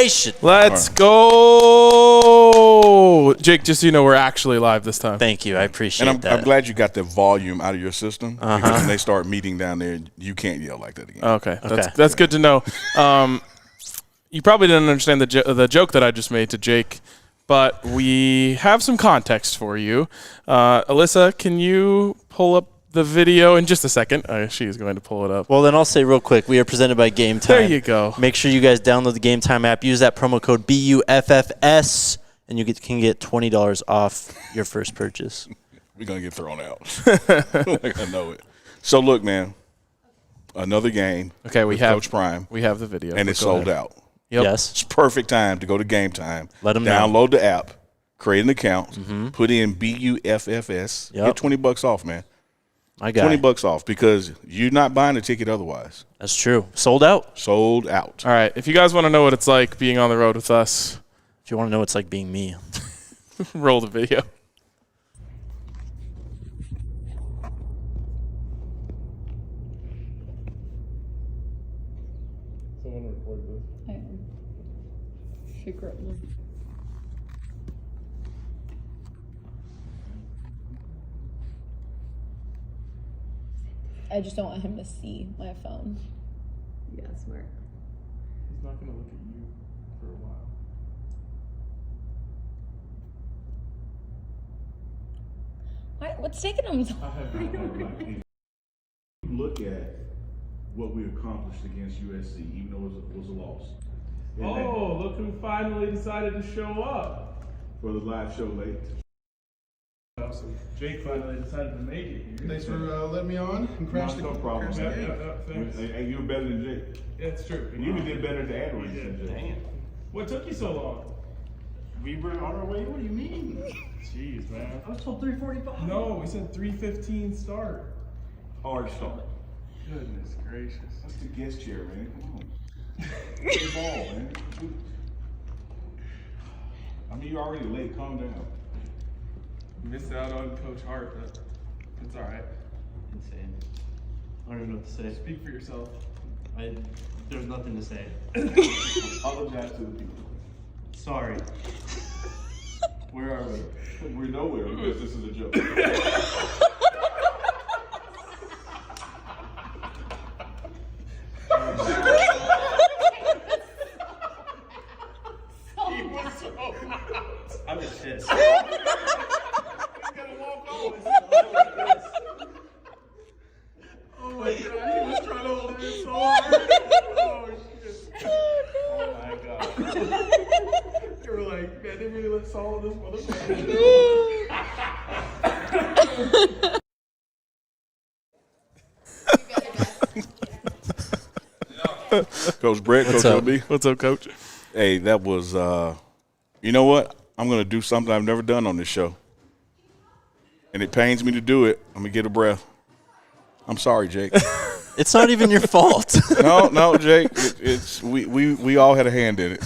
Nation. Let's go. Jake, just so you know, we're actually live this time. Thank you. I appreciate that. I'm glad you got the volume out of your system because when they start meeting down there, you can't yell like that again. Okay. That's good to know. You probably didn't understand the joke that I just made to Jake, but we have some context for you. Alyssa, can you pull up the video in just a second? She is going to pull it up. Well, then I'll say real quick, we are presented by Game Time. There you go. Make sure you guys download the Game Time app. Use that promo code BUFFS, and you can get $20 off your first purchase. We're going to get thrown out. I know it. So, look, man, another game. Okay, we have Coach Prime. We have the video. And it's sold out. Yep. Yes. It's perfect time to go to Game Time. Let them download the app, create an account, put in BUFFS, get $20 off, man. My guy. $20 off because you're not buying a ticket otherwise. That's true. Sold out. Sold out. All right. If you guys want to know what it's like being on the road with us, if you want to know what it's like being me, roll the video. Someone record this. I am. Secretly. I just don't want him to see my phone. Yeah, smart. He's not going to look at you for a while. What's taking him so long? Look at what we accomplished against USC, even though it was a loss. Oh, look who finally decided to show up. For the live show late. So Jake finally decided to make it here. Thanks for letting me on and crash the problem. Thanks. Hey, you were better than Jake. Yeah, it's true. And you even did better at the ad reads than Jake. Damn. What took you so long? We were on our way. What do you mean? Jeez, man. I was told 3:45. No, we said 3:15 start. Hard start. Goodness gracious. That's the guest chair, man. Come on. Play ball, man. I mean, you're already late. Calm down. Missed out on Coach Hart, but it's all right. Insane. I don't even know what to say. Speak for yourself. There's nothing to say. Apologize to the people. Sorry. Where are we? We're nowhere because this is a joke. I'm just pissed. Oh my god, he was trying to hold it so hard. Oh shit. Oh my god. They were like, man, they really let Saul this motherfucker. Coach Brett, What's Coach up? LB. What's up, Coach? Hey, that was, you know what? I'm going to do something I've never done on this show. And it pains me to do it. I'm going to get a breath. I'm sorry, Jake. it's not even your fault. No, Jake. We all had a hand in it.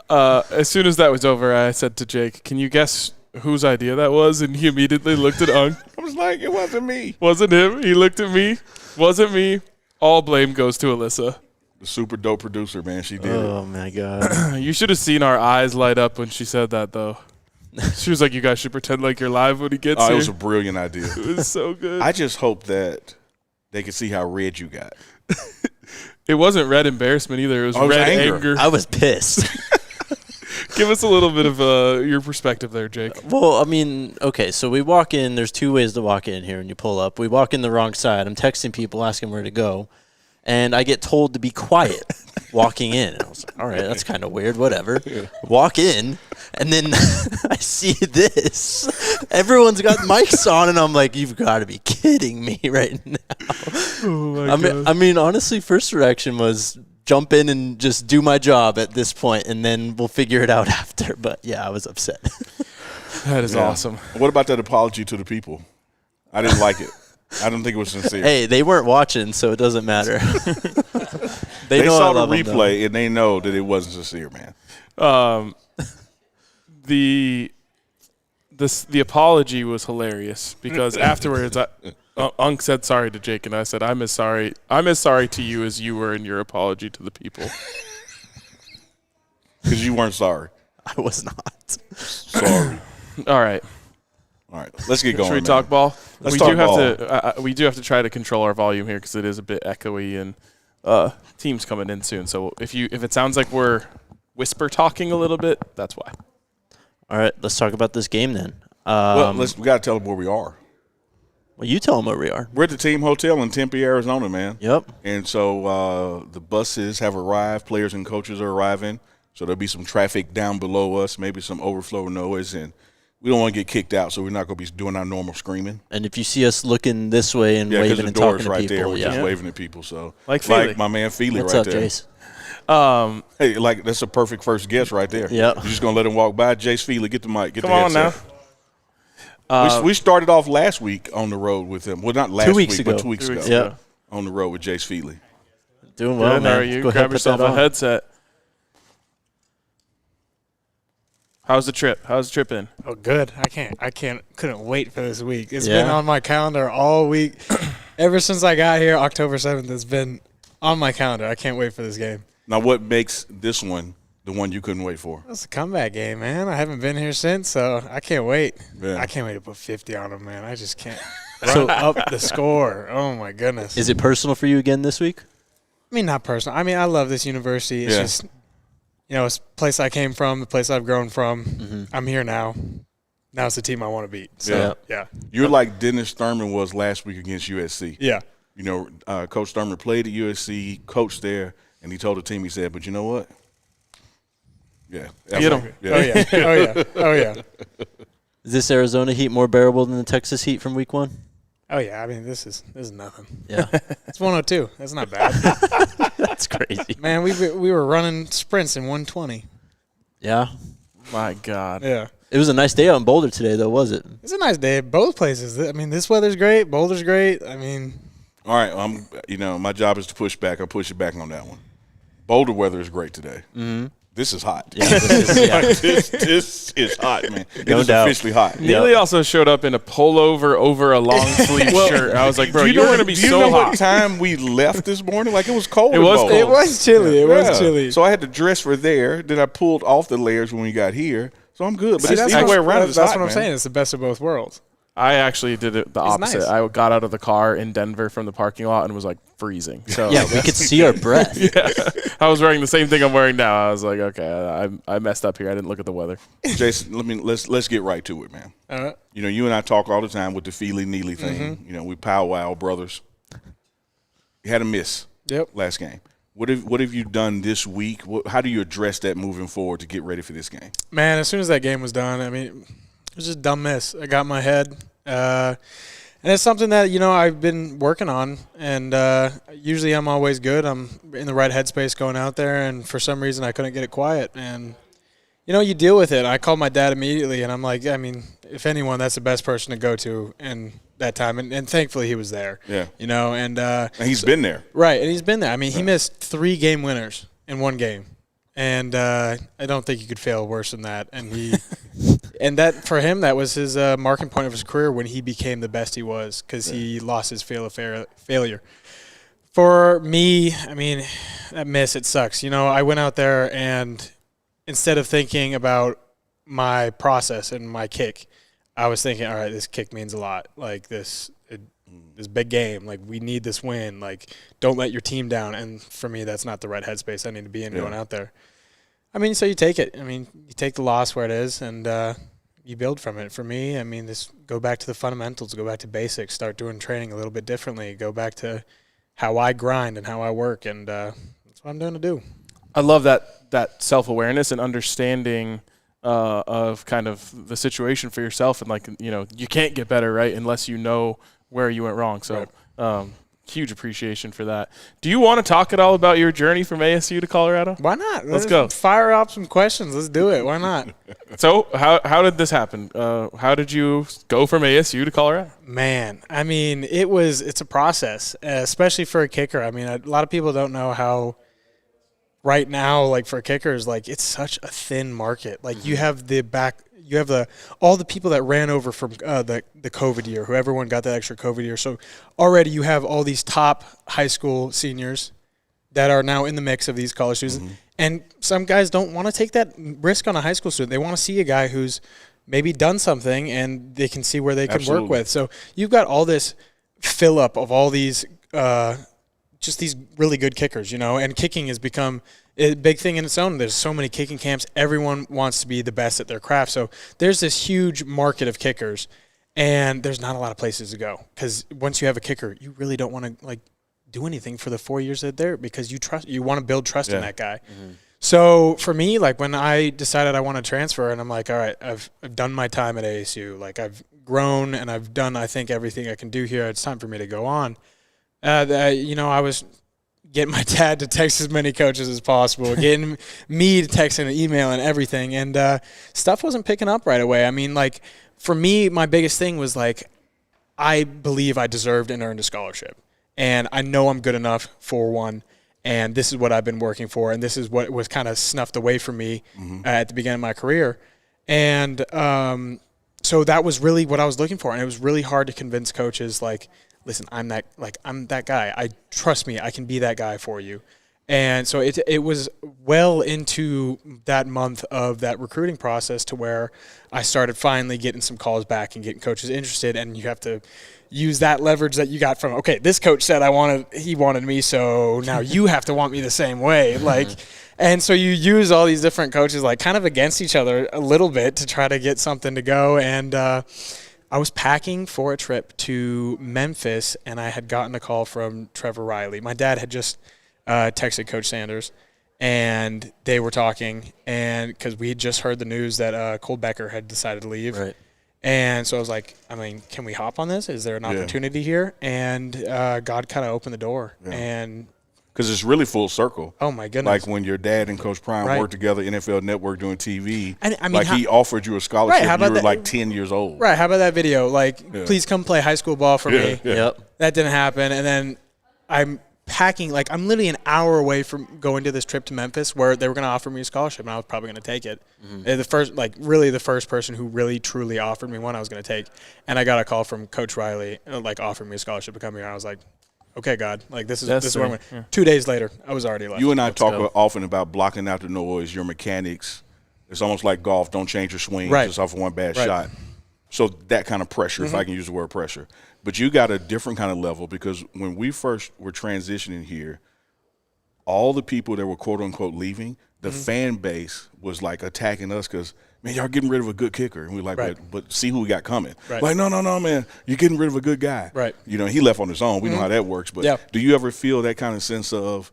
As soon as that was over, I said to Jake, can you guess whose idea that was? And he immediately looked at Unk. I was like, it wasn't me. Wasn't him. He looked at me. Wasn't me. All blame goes to Alyssa. The super dope producer, man. She did Oh, my God. You should have seen our eyes light up when she said that, though. She was like, you guys should pretend like you're live when he gets here. It was a brilliant idea. It was so good. I just hope that they could see how red you got. It wasn't red embarrassment either. It was red anger. I was pissed. Give us a little bit of your perspective there, Jake. Well, I mean, okay, so we walk in. There's two ways to walk in here when you pull up. We walk in the wrong side. I'm texting people asking where to go. And I get told to be quiet walking in. And I was like, all right, that's kind of weird, whatever. Yeah. Walk in, and then I see this. Everyone's got mics on, and I'm like, you've got to be kidding me right now. Oh my God. I mean, honestly, first reaction was jump in and just do my job at this point, and then we'll figure it out after. But, yeah, I was upset. That is awesome. What about that apology to the people? I didn't like it. I don't think it was sincere. Hey, they weren't watching, so it doesn't matter. they know saw I the love replay, and they know that it wasn't sincere, man. The apology was hilarious because afterwards, Unc said sorry to Jake, and I said, I'm as sorry to you as you were in your apology to the people. Because you weren't sorry. I was not. Sorry. All right. All right, let's get going. Should we man. talk ball? Let's we talk do have ball. to. We do have to try to control our volume here because it is a bit echoey and teams coming in soon. So if it sounds like we're whisper talking a little bit, that's why. All right, let's talk about this game then. Well, we got to tell them where we are. Well, you tell them where we are. We're at the team hotel in Tempe, Arizona, man. Yep. And so the buses have arrived. Players and coaches are arriving. So there'll be some traffic down below us, maybe some overflow noise, and we don't want to get kicked out, so we're not going to be doing our normal screaming. And if you see us looking this way and Yeah, because waving the and door's talking right to people, there. We're just waving at people. So Like Feely. my man Feely What's right up, there. Jace? Hey, like that's a perfect first guess right there. Yep. You're just going to let him walk by. Jace Feely, get the mic. Get Come the on now. headset. We started off last week on the road with him. Well, not last 2 weeks week, ago. but 2 weeks 2 ago. weeks Yeah. ago. On the road with Jace Feely. Doing well, Good, man. how are you? Go ahead, Grab put yourself that a on. headset. How's the trip? How's the trip in? Oh, good. Couldn't wait for this week. It's Yeah. been on my calendar all week. Ever since I got here, October 7th, it's been on my calendar. I can't wait for this game. Now, what makes this one the one you couldn't wait for? It's a comeback game, man. I haven't been here since, so I can't wait. Yeah. I can't wait to put 50 on them, man. I just can't run up the score. Oh, my goodness. Is it personal for you again this week? I mean, not personal. I mean, I love this university. It's Yeah. just, it's the place I came from, the place I've grown from. I'm here now. Now it's the team I want to beat. So, yeah. You're like Dennis Thurman was last week against USC. Yeah. You know, Coach Thurman played at USC, coached there, and he told the team, he said, but you know what? Yeah. Get 'em. Yeah. Oh, yeah. Oh, yeah. Oh, yeah. Is this Arizona heat more bearable than the Texas heat from week 1? Oh, yeah. I mean, this is nothing. Yeah. It's 102. That's not bad. That's crazy. Man, we were running sprints in 120. Yeah. My God. Yeah. It was a nice day out in Boulder today, though, was it? It's a nice day at both places. I mean, this weather's great. Boulder's great. I mean, All right, my job is to push back. I'll push it back on that one. Boulder weather is great today. Mm-hmm. This is hot. Yeah. This is hot, man. It No is doubt. officially hot. Neely also showed up in a pullover over a long sleeve shirt. I was like, bro, Do you're know going to be do you so know hot. what time we left this morning? Like, it was cold. It in was Boulder. cold. it was chilly. It was Yeah. chilly. So I had to dress for there. Then I pulled off the layers when we got here. So I'm good. But See, it's that's either way around. that's It's what hot, I'm man. saying. It's the best of both worlds. I actually did it the It's opposite. nice. I got out of the car in Denver from the parking lot and was like freezing. So Yeah, we could see our breath. I was wearing the same thing I'm wearing now. I was like, okay, I messed up here. I didn't look at the weather. Jason, let's get right to it, man. You know, you and I talk all the time with the Feely Neely thing. Mm-hmm. You know, we powwow brothers. You had a miss. Yep. Last game. What have you done this week? How do you address that moving forward to get ready for this game? Man, as soon as that game was done, I mean, it was just a dumb miss. I got in my head. And it's something that, I've been working on. And usually I'm always good. I'm in the right headspace going out there. And for some reason, I couldn't get it quiet. And, you deal with it. I called my dad immediately. And I'm like, I mean, if anyone, that's the best person to go to in that time. And thankfully, he was there. Yeah. And he's been there. right. And he's been there. I mean, he missed 3 game winners in one game. And I don't think you could fail worse than that. And he and that for him, that was his marking point of his career when he became the best he was because he lost his failure. For me, I mean, that miss, it sucks. I went out there and instead of thinking about my process and my kick, I was thinking, all right, this kick means a lot. Like this big game. Like we need this win. Like don't let your team down. And for me, that's not the right headspace I need to be in going out there. I mean, so you take it. I mean, you take the loss where it is, and you build from it. For me, I mean, go back to the fundamentals, go back to basics, start doing training a little bit differently, go back to how I grind and how I work, and that's what I'm doing to do. I love that self-awareness and understanding of kind of the situation for yourself. And, you can't get better, right, unless you know where you went wrong. So huge appreciation for that. Do you want to talk at all about your journey from ASU to Colorado? Why not? Let's go. Fire up some questions. Let's do it. Why not? So how did this happen? How did you go from ASU to Colorado? Man, I mean, it's a process, especially for a kicker. I mean, a lot of people don't know how right now, like for kickers, like it's such a thin market. Like you have all the people that ran over from the COVID year, who everyone got that extra COVID year. So already you have all these top high school seniors that are now in the mix of these college students. And some guys don't want to take that risk on a high school student. They want to see a guy who's maybe done something and they can see where they can work with. So you've got all this fill up of all these just these really good kickers, and kicking has become a big thing in its own. There's so many kicking camps. Everyone wants to be the best at their craft. So there's this huge market of kickers, and there's not a lot of places to go because once you have a kicker, you really don't want to do anything for the 4 years that they're there because you want to build trust in that guy. So for me, when I decided I want to transfer, and I'm like, all right, I've done my time at ASU. I've grown and I've done, I think, everything I can do here. It's time for me to go on. I was getting my dad to text as many coaches as possible, getting me to text and email and everything, and stuff wasn't picking up right away. I mean, for me, my biggest thing was I believe I deserved and earned a scholarship, and I know I'm good enough for one, and this is what I've been working for, and this is what was kind of snuffed away from me at the beginning of my career, and so that was really what I was looking for, and it was really hard to convince coaches listen, I'm that guy. Trust me, I can be that guy for you. And so it was well into that month of that recruiting process to where I started finally getting some calls back and getting coaches interested. And you have to use that leverage that you got from, okay, this coach said he wanted me, so now you have to want me the same way. And so you use all these different coaches kind of against each other a little bit to try to get something to go. And I was packing for a trip to Memphis, and I had gotten a call from Trevor Riley. My dad had just texted Coach Sanders, and they were talking, and because we had just heard the news that Cole Becker had decided to leave. Right. And so I was like, can we hop on this? Is there an opportunity here? And God kind of opened the door. Yeah. And because it's really full circle. Oh, my goodness. When your dad and Coach Prime worked together, NFL Network doing TV, and, he offered you a scholarship when you were 10 years old. Right. How about that video? Please come play high school ball for me. Yeah. Yep. That didn't happen. And then I'm packing, I'm literally an hour away from going to this trip to Memphis where they were going to offer me a scholarship, and I was probably going to take it. The first, really the first person who really truly offered me one I was going to take. And I got a call from Coach Riley, offering me a scholarship to come here. And I was like, okay, God, this is where I'm going. Yeah. 2 days later, I was already left. You and I talk often about blocking out the noise, your mechanics. It's almost like golf. Don't change your swing just off of one bad shot. So that kind of pressure, if I can use the word pressure. But you got a different kind of level because when we first were transitioning here, all the people that were quote-unquote leaving, the fan base was attacking us because, man, y'all getting rid of a good kicker. And we're like, but see who we got coming. Right. No, man, you're getting rid of a good guy. Right. He left on his own. We know how that works. But do you ever feel that kind of sense of,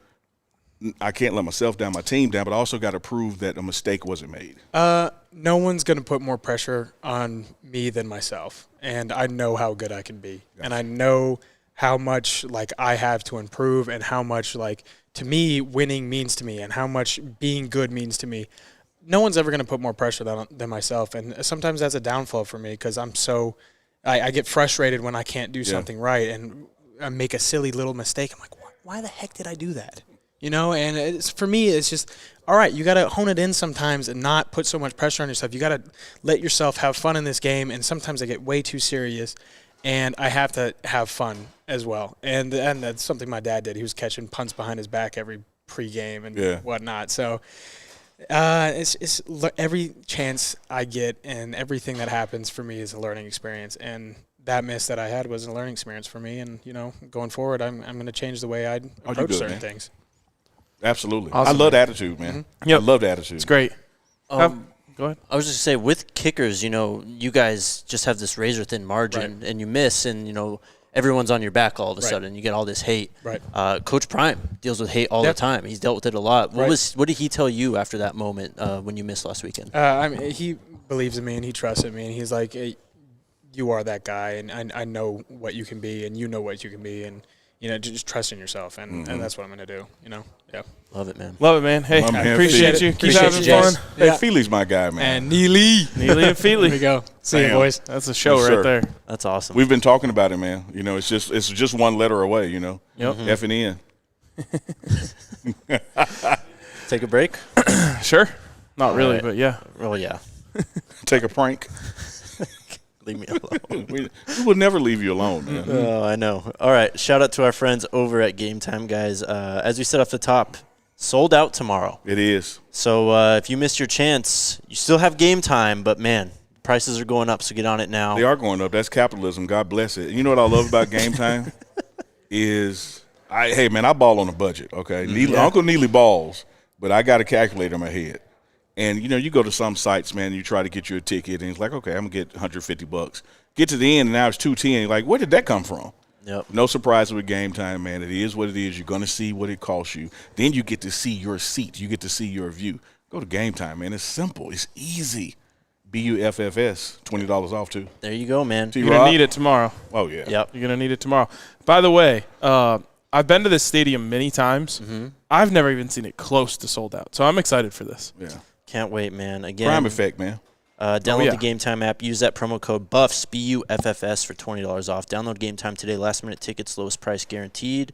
I can't let myself down, my team down, but I also got to prove that a mistake wasn't made? No one's going to put more pressure on me than myself. And I know how good I can be. Gotcha. And I know how much, I have to improve and how much, to me, winning means to me and how much being good means to me. No one's ever going to put more pressure than myself. And sometimes that's a downfall for me because I get frustrated when I can't do something right and I make a silly little mistake. I'm like, why the heck did I do that? And for me, it's just, all right, you got to hone it in sometimes and not put so much pressure on yourself. You got to let yourself have fun in this game. And sometimes I get way too serious and I have to have fun as well. And that's something my dad did. He was catching punts behind his back every pregame and whatnot. So it's every chance I get and everything that happens for me is a learning experience. And that miss that I had was a learning experience for me. And, going forward, I'm going to change the way I approach certain things. Absolutely. Awesome, I love the attitude, man. Yep. I love the attitude. It's great. Go ahead. I was just going to say, with kickers, you guys just have this razor-thin margin, and you miss, and, everyone's on your back all of a sudden. You get all this hate. Right. Coach Prime deals with hate all the time. He's dealt with it a lot. What did he tell you after that moment when you missed last weekend? He believes in me, and he trusts in me, and he's like, hey, you are that guy, and I know what you can be, and you know what you can be, and just trust in yourself, and that's what I'm going to do, Yeah. Love it, man. Love it, man. Hey, I appreciate you. Keep having fun. Hey, Feely's my guy, man. And Neely and Feely. There we go. See you, boys. That's a show right there. That's awesome. We've been talking about it, man. It's just one letter away, Yep. F and N. Take a break? Sure. Not really, but yeah. Well, yeah. Take a prank. Leave me alone. We will never leave you alone, man. Oh, I know. All right. Shout out to our friends over at Game Time, guys. As we said off the top, sold out tomorrow. It is. So if you missed your chance, you still have Game Time, but man, prices are going up, so get on it now. They are going up. That's capitalism. God bless it. You know what I love about Game Time is, hey, man, I ball on a budget, okay? Uncle Neely balls, but I got a calculator in my head. And, you go to some sites, man, and you try to get you a ticket, and it's like, okay, I'm going to get $150. Get to the end, and now it's $210. You're like, where did that come from? Yep. No surprise with Game Time, man. It is what it is. You're going to see what it costs you. Then you get to see your seat. You get to see your view. Go to Game Time, man. It's simple. It's easy. BUFFS, $20 off, too. There you go, man. You're going to need it tomorrow. Oh, yeah. Yep. You're going to need it tomorrow. By the way, I've been to this stadium many times. Mm-hmm. I've never even seen it close to sold out. So I'm excited for this. Yeah. Can't wait, man. Again, Prime effect, man. Download the Game Time app. Use that promo code BUFFS, BUFFS, for $20 off. Download Game Time today. Last-minute tickets, lowest price guaranteed.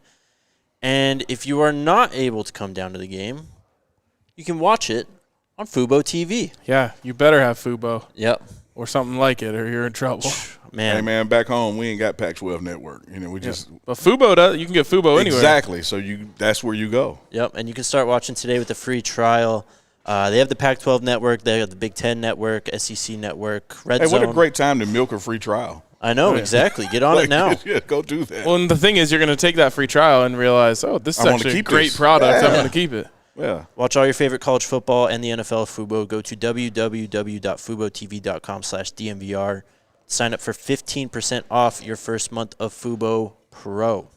And if you are not able to come down to the game, you can watch it on Fubo TV. Yeah, you better have Fubo. Yep. Or something like it, or you're in trouble. Man. Hey, man, back home, we ain't got Pac-12 network. We just – But Fubo does. You can get Fubo anywhere. Exactly. So that's where you go. Yep, and you can start watching today with a free trial. They have the Pac-12 network. They have the Big Ten network, SEC network, Red Zone. Hey, what a great time to milk a free trial. I know, exactly. Get on it now. Yeah, go do that. Well, and the thing is, you're going to take that free trial and realize, this is actually a great product. I'm going to keep it. Yeah. Watch all your favorite college football and the NFL Fubo. Go to www.fubotv.com/DNVR. Sign up for 15% off your first month of Fubo Pro.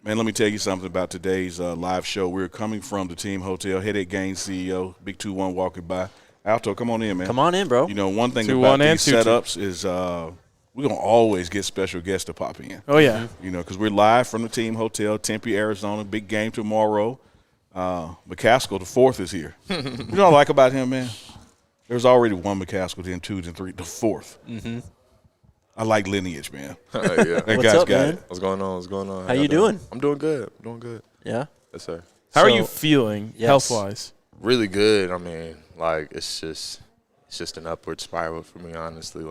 Man, let me tell you something about today's live show. We're coming from the Team Hotel. Headache Gain CEO, Big 2-1 walking by. Alto, come on in, man. Come on in, bro. One thing about these setups is we're going to always get special guests to pop in. Oh, yeah. Because we're live from the Team Hotel, Tempe, Arizona. Big game tomorrow. McCaskill, the fourth, is here. You know what I like about him, man? There's already one McCaskill, then two, then three. The fourth. Mm-hmm. I like lineage, man. Yeah. That What's guy's up, got man? it. What's going on? What's going on? How you doing? I'm doing good. Doing good. Yeah? Yes, sir. How are So- you feeling health-wise? Really good. I mean, it's just an upward spiral for me, honestly.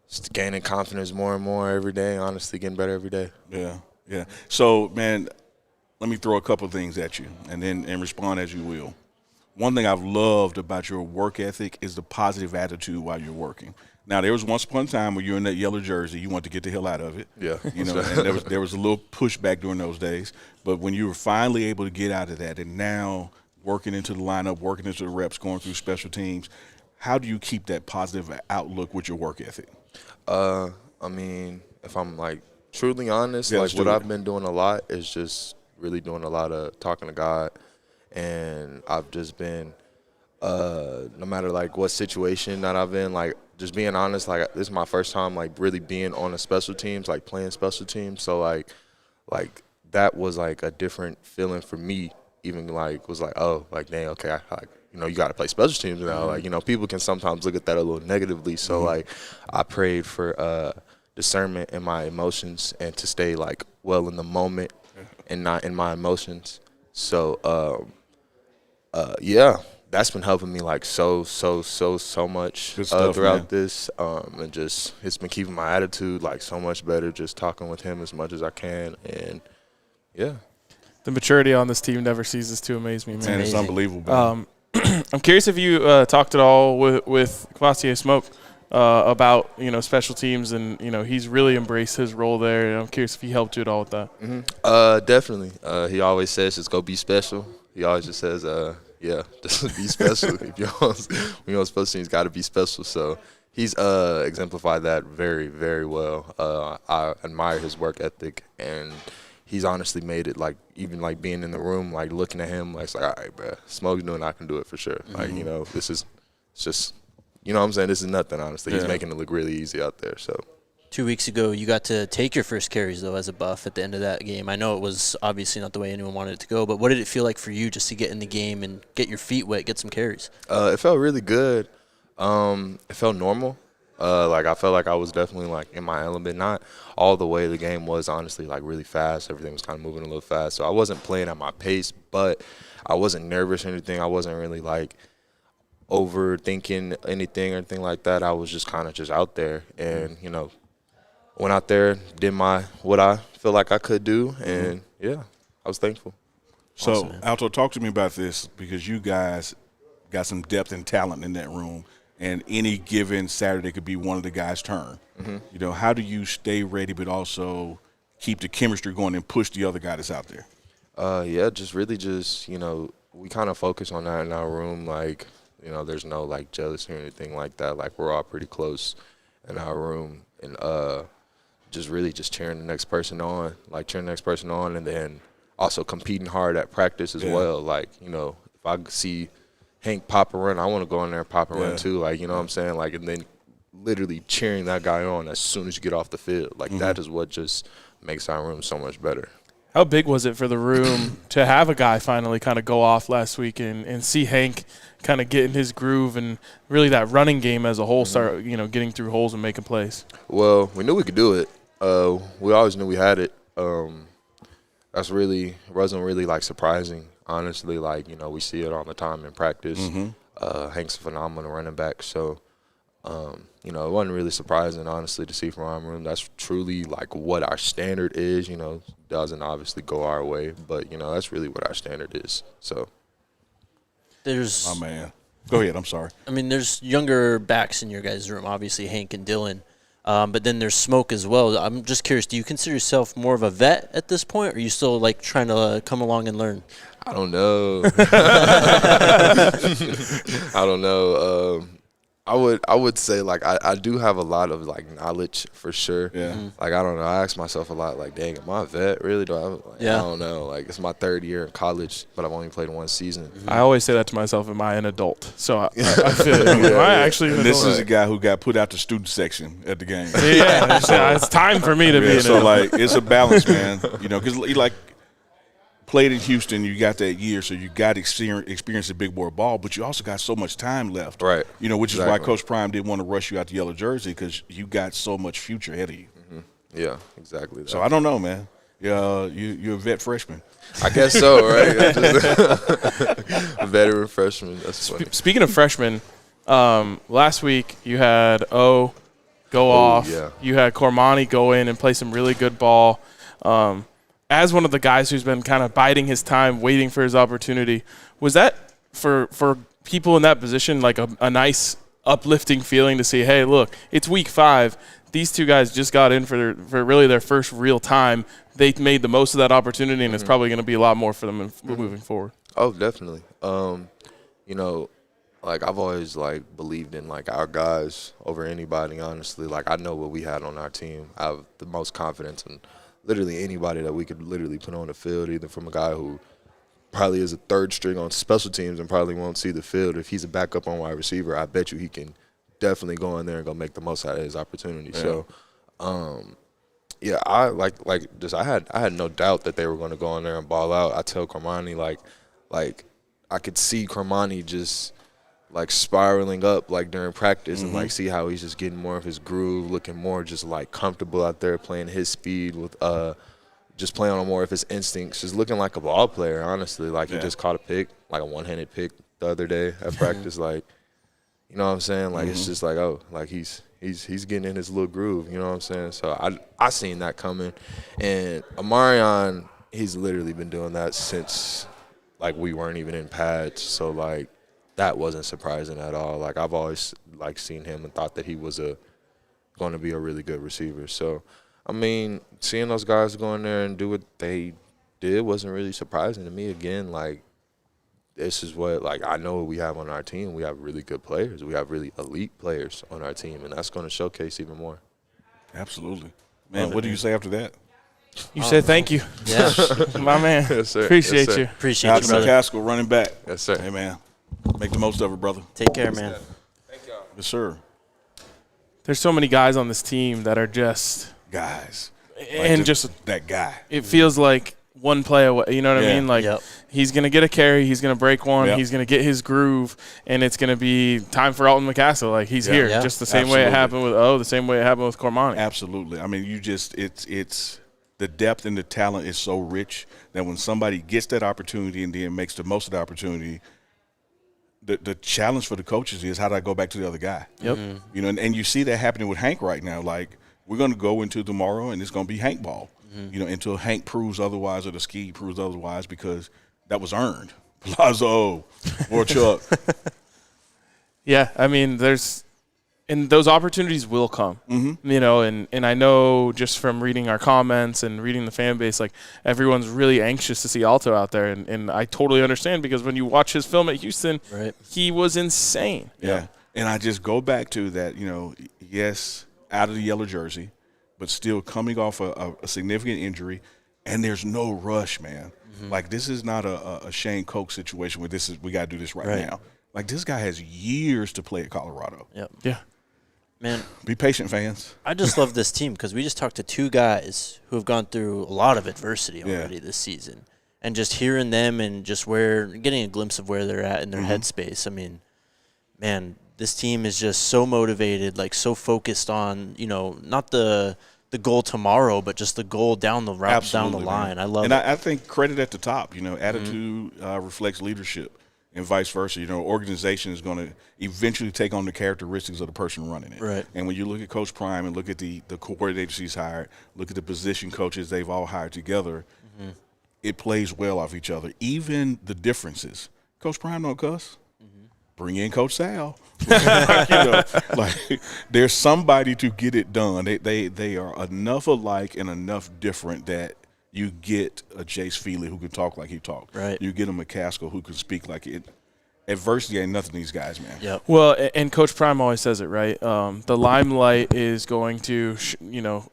Just gaining confidence more and more every day, honestly, getting better every day. Yeah, yeah. So, man, let me throw a couple of things at you and respond as you will. One thing I've loved about your work ethic is the positive attitude while you're working. Now, there was once upon a time where you're in that yellow jersey, you want to get the hell out of it. Yeah. And there was a little pushback during those days. But when you were finally able to get out of that and now working into the lineup, working into the reps, going through special teams, how do you keep that positive outlook with your work ethic? I mean, if I'm truly honest, what I've been doing a lot is just really doing a lot of talking to God, and I've just been no matter what situation that I've in, just being honest, this is my first time really being on a special teams, playing special teams. So that was a different feeling for me. Even was dang, okay, you got to play special teams now. People can sometimes look at that a little negatively. So I prayed for discernment in my emotions and to stay well in the moment and not in my emotions. So yeah, that's been helping me so much throughout this, and just it's been keeping my attitude so much better. Just talking with him as much as I can, and yeah. The maturity on this team never ceases to amaze me, man. Man, it's unbelievable. I'm curious if you talked at all with Kvassier Smoke about special teams, and he's really embraced his role there. And I'm curious if he helped you at all with that. Mm-hmm. Definitely. He always says just go be special. He always just says, just be special. If you're on special teams, got to be special. So he's exemplified that very, very well. I admire his work ethic, and he's honestly made it even being in the room, looking at him, it's all right, bro. Smoke's doing, I can do it for sure. Mm-hmm. This is just, what I'm saying? This is nothing, honestly. He's making it look really easy out there. So 2 weeks ago, you got to take your first carries, though, as a Buff at the end of that game. I know it was obviously not the way anyone wanted it to go, but what did it feel like for you just to get in the game and get your feet wet, get some carries? It felt really good. It felt normal. I felt like I was definitely in my element, not all the way the game was, honestly, really fast. Everything was kind of moving a little fast. So I wasn't playing at my pace, but I wasn't nervous or anything. I wasn't really overthinking anything or anything like that. I was just kind of just out there and, you know, went out there, did what I feel like I could do, and, yeah, I was thankful. So, Awesome, Alto, talk to me about this because you guys got some depth and talent in that room, and any given Saturday could be one of the guys' turn. You know, how do you stay ready but also keep the chemistry going and push the other guy that's out there? Yeah, just really just, you know, we kind of focus on that in our room. Like, you know, there's no, like, jealousy or anything like that. Like, we're all pretty close in our room. And just really just cheering the next person on, and then also competing hard at practice as well. Like, you know, if I see Hank pop and run, I want to go in there and pop and run too. Like, you know what I'm saying? Like, and then literally cheering that guy on as soon as you get off the field. Like, that is what just makes our room so much better. How big was it for the room to have a guy finally kind of go off last week and see Hank kind of get in his groove and really that running game as a whole start, you know, getting through holes and making plays? Well, we knew we could do it. We always knew we had it. Wasn't really like surprising, honestly. Like, you know, we see it all the time in practice. Hank's a phenomenal running back, so you know, it wasn't really surprising, honestly, to see from our room. That's truly like what our standard is. You know, doesn't obviously go our way, but you know, that's really what our standard is. So There's, My man. Go ahead. I'm sorry. I mean, there's younger backs in your guys' room, obviously Hank and Dylan, but then there's Smoke as well. I'm just curious, do you consider yourself more of a vet at this point, or are you still like trying to come along and learn? I don't know. I don't know. I would say, like, I do have a lot of, like, knowledge for sure. Yeah. Like, I don't know. I ask myself a lot, like, dang, am I a vet? Really? I don't know. Like, it's my third year in college, but I've only played one season. I always say that to myself, am I an adult? So I feel it. Am I actually an And this adult? is a guy who got put out the student section at the game. Yeah, it's time for me to be an So, adult. like, it's a balance, man. You know, because, like, played in Houston, you got that year, so you got experience the big boy ball, but you also got so much time left. Right. You know, which is Exactly. why Coach Prime didn't want to rush you out the yellow jersey because you got so much future ahead of you. Yeah, exactly. That. So I don't know, man. You're a vet freshman. I guess so, right? A veteran freshman. That's funny. Speaking of freshmen, last week you had O go off. Yeah. You had Cormani go in and play some really good ball. As one of the guys who's been kind of biding his time, waiting for his opportunity, was that for people in that position like a nice uplifting feeling to see, hey, look, it's week 5. These two guys just got in for really their first real time. They made the most of that opportunity, and it's probably going to be a lot more for them moving forward. Oh, definitely. You know, like, I've always, like, believed in, like, our guys over anybody, honestly. Like, I know what we had on our team. I have the most confidence in literally anybody that we could literally put on the field, either from a guy who probably is a third string on special teams and probably won't see the field. If he's a backup on wide receiver, I bet you he can definitely go in there and go make the most out of his opportunity. Yeah. So, yeah, I had no doubt that they were going to go in there and ball out. I tell Cormani, like I could see Cormani just like spiraling up like during practice and like see how he's just getting more of his groove, looking more just like comfortable out there playing his speed with just playing on more of his instincts, just looking like a ball player, honestly. Like he just caught a pick, like a one-handed pick the other day at practice. Like, you know what I'm saying? Like it's just like, oh, like he's getting in his little groove, you know what I'm saying? So I seen that coming. And Amarion, he's literally been doing that since like we weren't even in pads. So like that wasn't surprising at all. Like I've always like seen him and thought that he was going to be a really good receiver. So I mean, seeing those guys go in there and do what they did wasn't really surprising to me. Again, like this is what like I know what we have on our team. We have really good players. We have really elite players on our team, and that's going to showcase even more. Absolutely, man. What do you say after that? You said thank you. Yeah. My man. Yes, sir. Appreciate Yes, sir. you. Appreciate you, Alton brother. McCaskill, running back. Yes, sir. Hey, man. Make the most of it, brother. Take care, man. Thank y'all. Yes, sir. There's so many guys on this team that are just Guys. and just that guy. it feels like one play away. You know what I mean? Like Yep. he's gonna get a carry, he's gonna break one, Yep. he's gonna get his groove, and it's gonna be time for Alton McCaskill. Like he's here, Yeah. just the same way it Absolutely. happened with O, the same way it happened with Cormani. Absolutely. I mean, it's the depth and the talent is so rich that when somebody gets that opportunity and then makes the most of the opportunity, the challenge for the coaches is how do I go back to the other guy? Yep. You know, and you see that happening with Hank right now. Like, we're going to go into tomorrow, and it's going to be Hank ball, you know, until Hank proves otherwise or the ski proves otherwise, because that was earned. Palazzo or Chuck. Yeah, I mean, and those opportunities will come, you know, and I know just from reading our comments and reading the fan base, like, everyone's really anxious to see Alto out there, and I totally understand, because when you watch his film at Houston, he was insane. Yeah, and I just go back to that, you know, yes, out of the yellow jersey, but still coming off a significant injury, and there's no rush, man. Like, this is not a Shane Koch situation where we got to do this right now. Like, this guy has years to play at Colorado. Yeah. Man, be patient, fans. I just love this team because we just talked to two guys who have gone through a lot of adversity already this season. And just hearing them and just getting a glimpse of where they're at in their headspace. I mean, man, this team is just so motivated, like, so focused on, you know, not the goal tomorrow, but just the goal down the route, down the line. I love it. And I think credit at the top, you know, attitude reflects leadership. And vice versa. You know, organization is going to eventually take on the characteristics of the person running it. Right. And when you look at Coach Prime and look at the coordinators he's hired, look at the position coaches they've all hired together, it plays well off each other. Even the differences. Coach Prime don't cuss. Bring in Coach Sal. You know, like, there's somebody to get it done. They are enough alike and enough different that you get a Jace Feely who can talk like he talked. Right. You get a McCaskill who can speak like it. Adversity ain't nothing to these guys, man. Yep. Well, and Coach Prime always says it, right? The limelight is going to,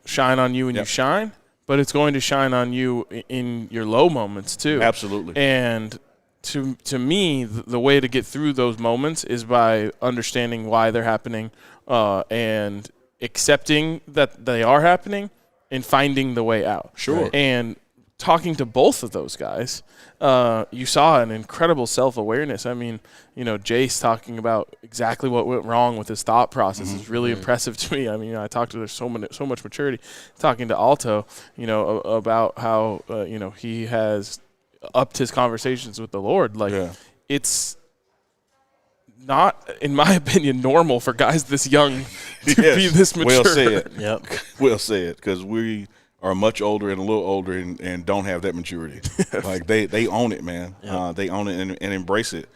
shine on you when you shine, but it's going to shine on you in your low moments too. Absolutely. And to me, the way to get through those moments is by understanding why they're happening and accepting that they are happening and finding the way out. Sure. Right? And talking to both of those guys, you saw an incredible self-awareness. I mean, you know, Jace talking about exactly what went wrong with his thought process is really impressive to me. I mean, I talked to there's so much maturity. Talking to Alto, you know, about how he has upped his conversations with the Lord. Like, it's not, in my opinion, normal for guys this young to be this mature. Well said. Yep. Well said, because we are much older and a little older and don't have that maturity. Like, they own it, man. Yep. They own it and embrace it.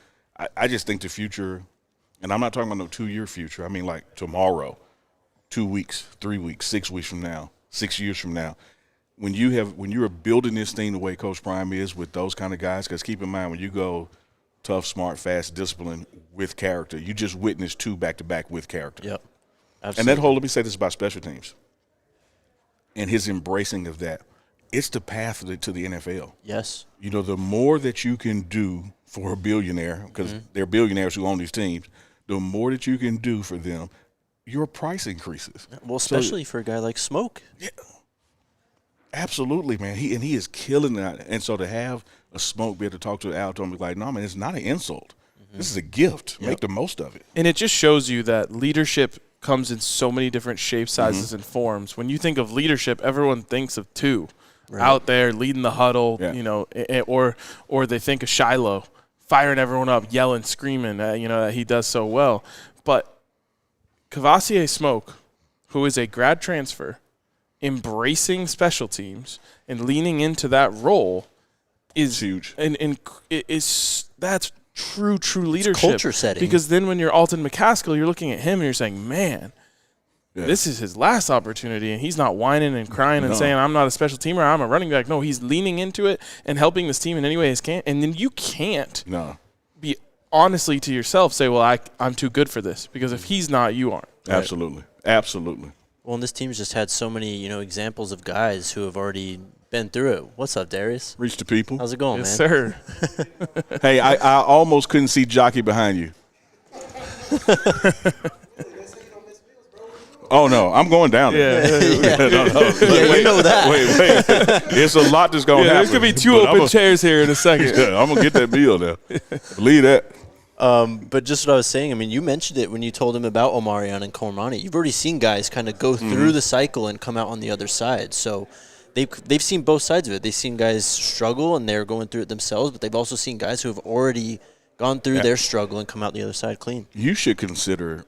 I just think the future, and I'm not talking about no 2-year future. I mean, like, tomorrow, 2 weeks, 3 weeks, 6 weeks from now, 6 years from now. When you're building this thing the way Coach Prime is with those kind of guys, because keep in mind, when you go tough, smart, fast, disciplined with character, you just witnessed 2 back-to-back with character. Yep. Absolutely. And that whole, let me say this about special teams and his embracing of that, it's the path to the NFL. Yes. You know, the more that you can do for a billionaire, because they're billionaires who own these teams, the more that you can do for them, your price increases. Well, especially for a guy like Smoke. Yeah. Absolutely, man. He is killing that. And so to have a Smoke be able to talk to Alto and be like, no, man, it's not an insult. This is a gift. Make the most of it. And it just shows you that leadership comes in so many different shapes, sizes, and forms. When you think of leadership, everyone thinks of 2 out there leading the huddle, you know, or they think of Shiloh firing everyone up, yelling, screaming, that he does so well. But Cavassier Smoke, who is a grad transfer, embracing special teams and leaning into that role is huge. And that's true leadership. It's culture setting. Because then when you're Alton McCaskill, you're looking at him and you're saying, man, this is his last opportunity, and he's not whining and crying and saying, I'm not a special teamer, I'm a running back. No, he's leaning into it and helping this team in any way he can. And then you can't be honestly to yourself say, well, I'm too good for this. Because if he's not, you aren't. Right? Absolutely. Well, and this team's just had so many, examples of guys who have already been through it. What's up, Darius? Reach the people. How's it going, yes, man? Sir. Hey, I almost couldn't see Jockey behind you. Oh, no, I'm going down there. You know that. Wait. It's a lot that's going to happen. There's going to be 2 open chairs here in a second. I'm going to get that meal now. Believe that. But just what I was saying, I mean, you mentioned it when you told him about Omarion and Cormani. You've already seen guys kind of go through the cycle and come out on the other side. So they've seen both sides of it. They've seen guys struggle and they're going through it themselves, but they've also seen guys who have already gone through their struggle and come out the other side clean. You should consider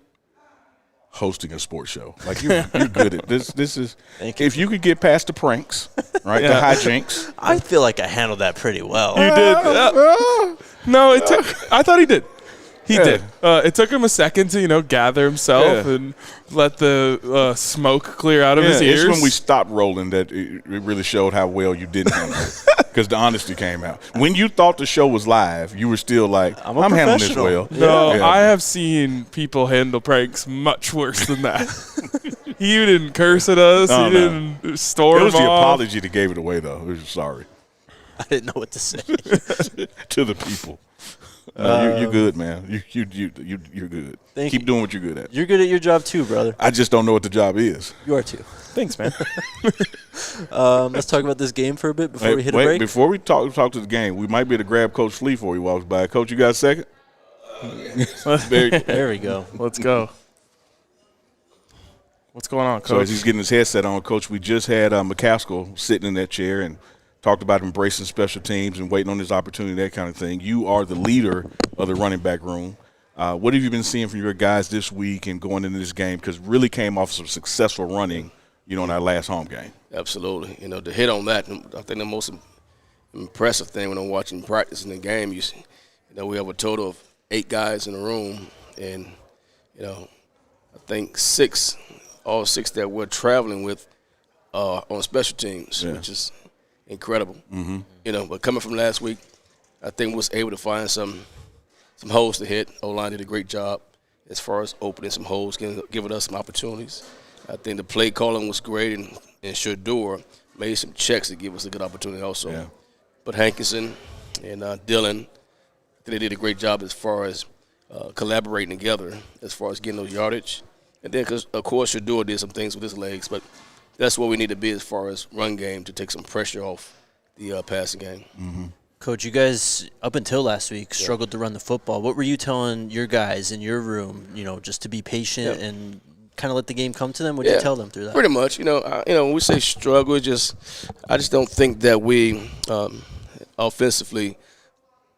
hosting a sports show. Like you're good at this. This is if you could get past the pranks, right? The hijinks. I feel like I handled that pretty well. You did. No, I thought he did. He did. It took him a second to, gather himself and let the smoke clear out of his ears. It's when we stopped rolling that it really showed how well you didn't handle it. Because the honesty came out. When you thought the show was live, you were still like, I'm handling this well. No, I have seen people handle pranks much worse than that. He didn't curse at us. He didn't storm off. It was the apology that gave it away, though. It was sorry. I didn't know what to say. To the people. No, you're good, man. You're good. Keep doing what you're good at. You're good at your job too, brother. I just don't know what the job is. You are too. Thanks, man. Let's talk about this game for a bit before we hit a break. Before we talk to the game, we might be able to grab Coach Flea before he walks by. Coach, you got a second? There we go. Let's go. What's going on, Coach? So as he's getting his headset on, Coach, we just had McCaskill sitting in that chair and talked about embracing special teams and waiting on his opportunity, that kind of thing. You are the leader of the running back room. What have you been seeing from your guys this week and going into this game? Because really came off some successful running, in our last home game. Absolutely. To hit on that, I think the most impressive thing when I'm watching practice in the game, we have a total of 8 guys in the room, and, I think all six that we're traveling with on special teams, which is incredible. Mm-hmm. But coming from last week, I think we was able to find some holes to hit. O-line did a great job as far as opening some holes, giving us some opportunities. I think the play calling was great, and Shador made some checks to give us a good opportunity also. Yeah. But Hankinson and Dillon, I think they did a great job as far as collaborating together as far as getting those yardage. And then, of course, Shador did some things with his legs, but that's what we need to be as far as run game to take some pressure off the passing game. Mm-hmm. Coach, you guys, up until last week, struggled to run the football. What were you telling your guys in your room, just to be patient and kind of let the game come to them? What did you tell them through that? Pretty much. When we say struggle, I just don't think that we offensively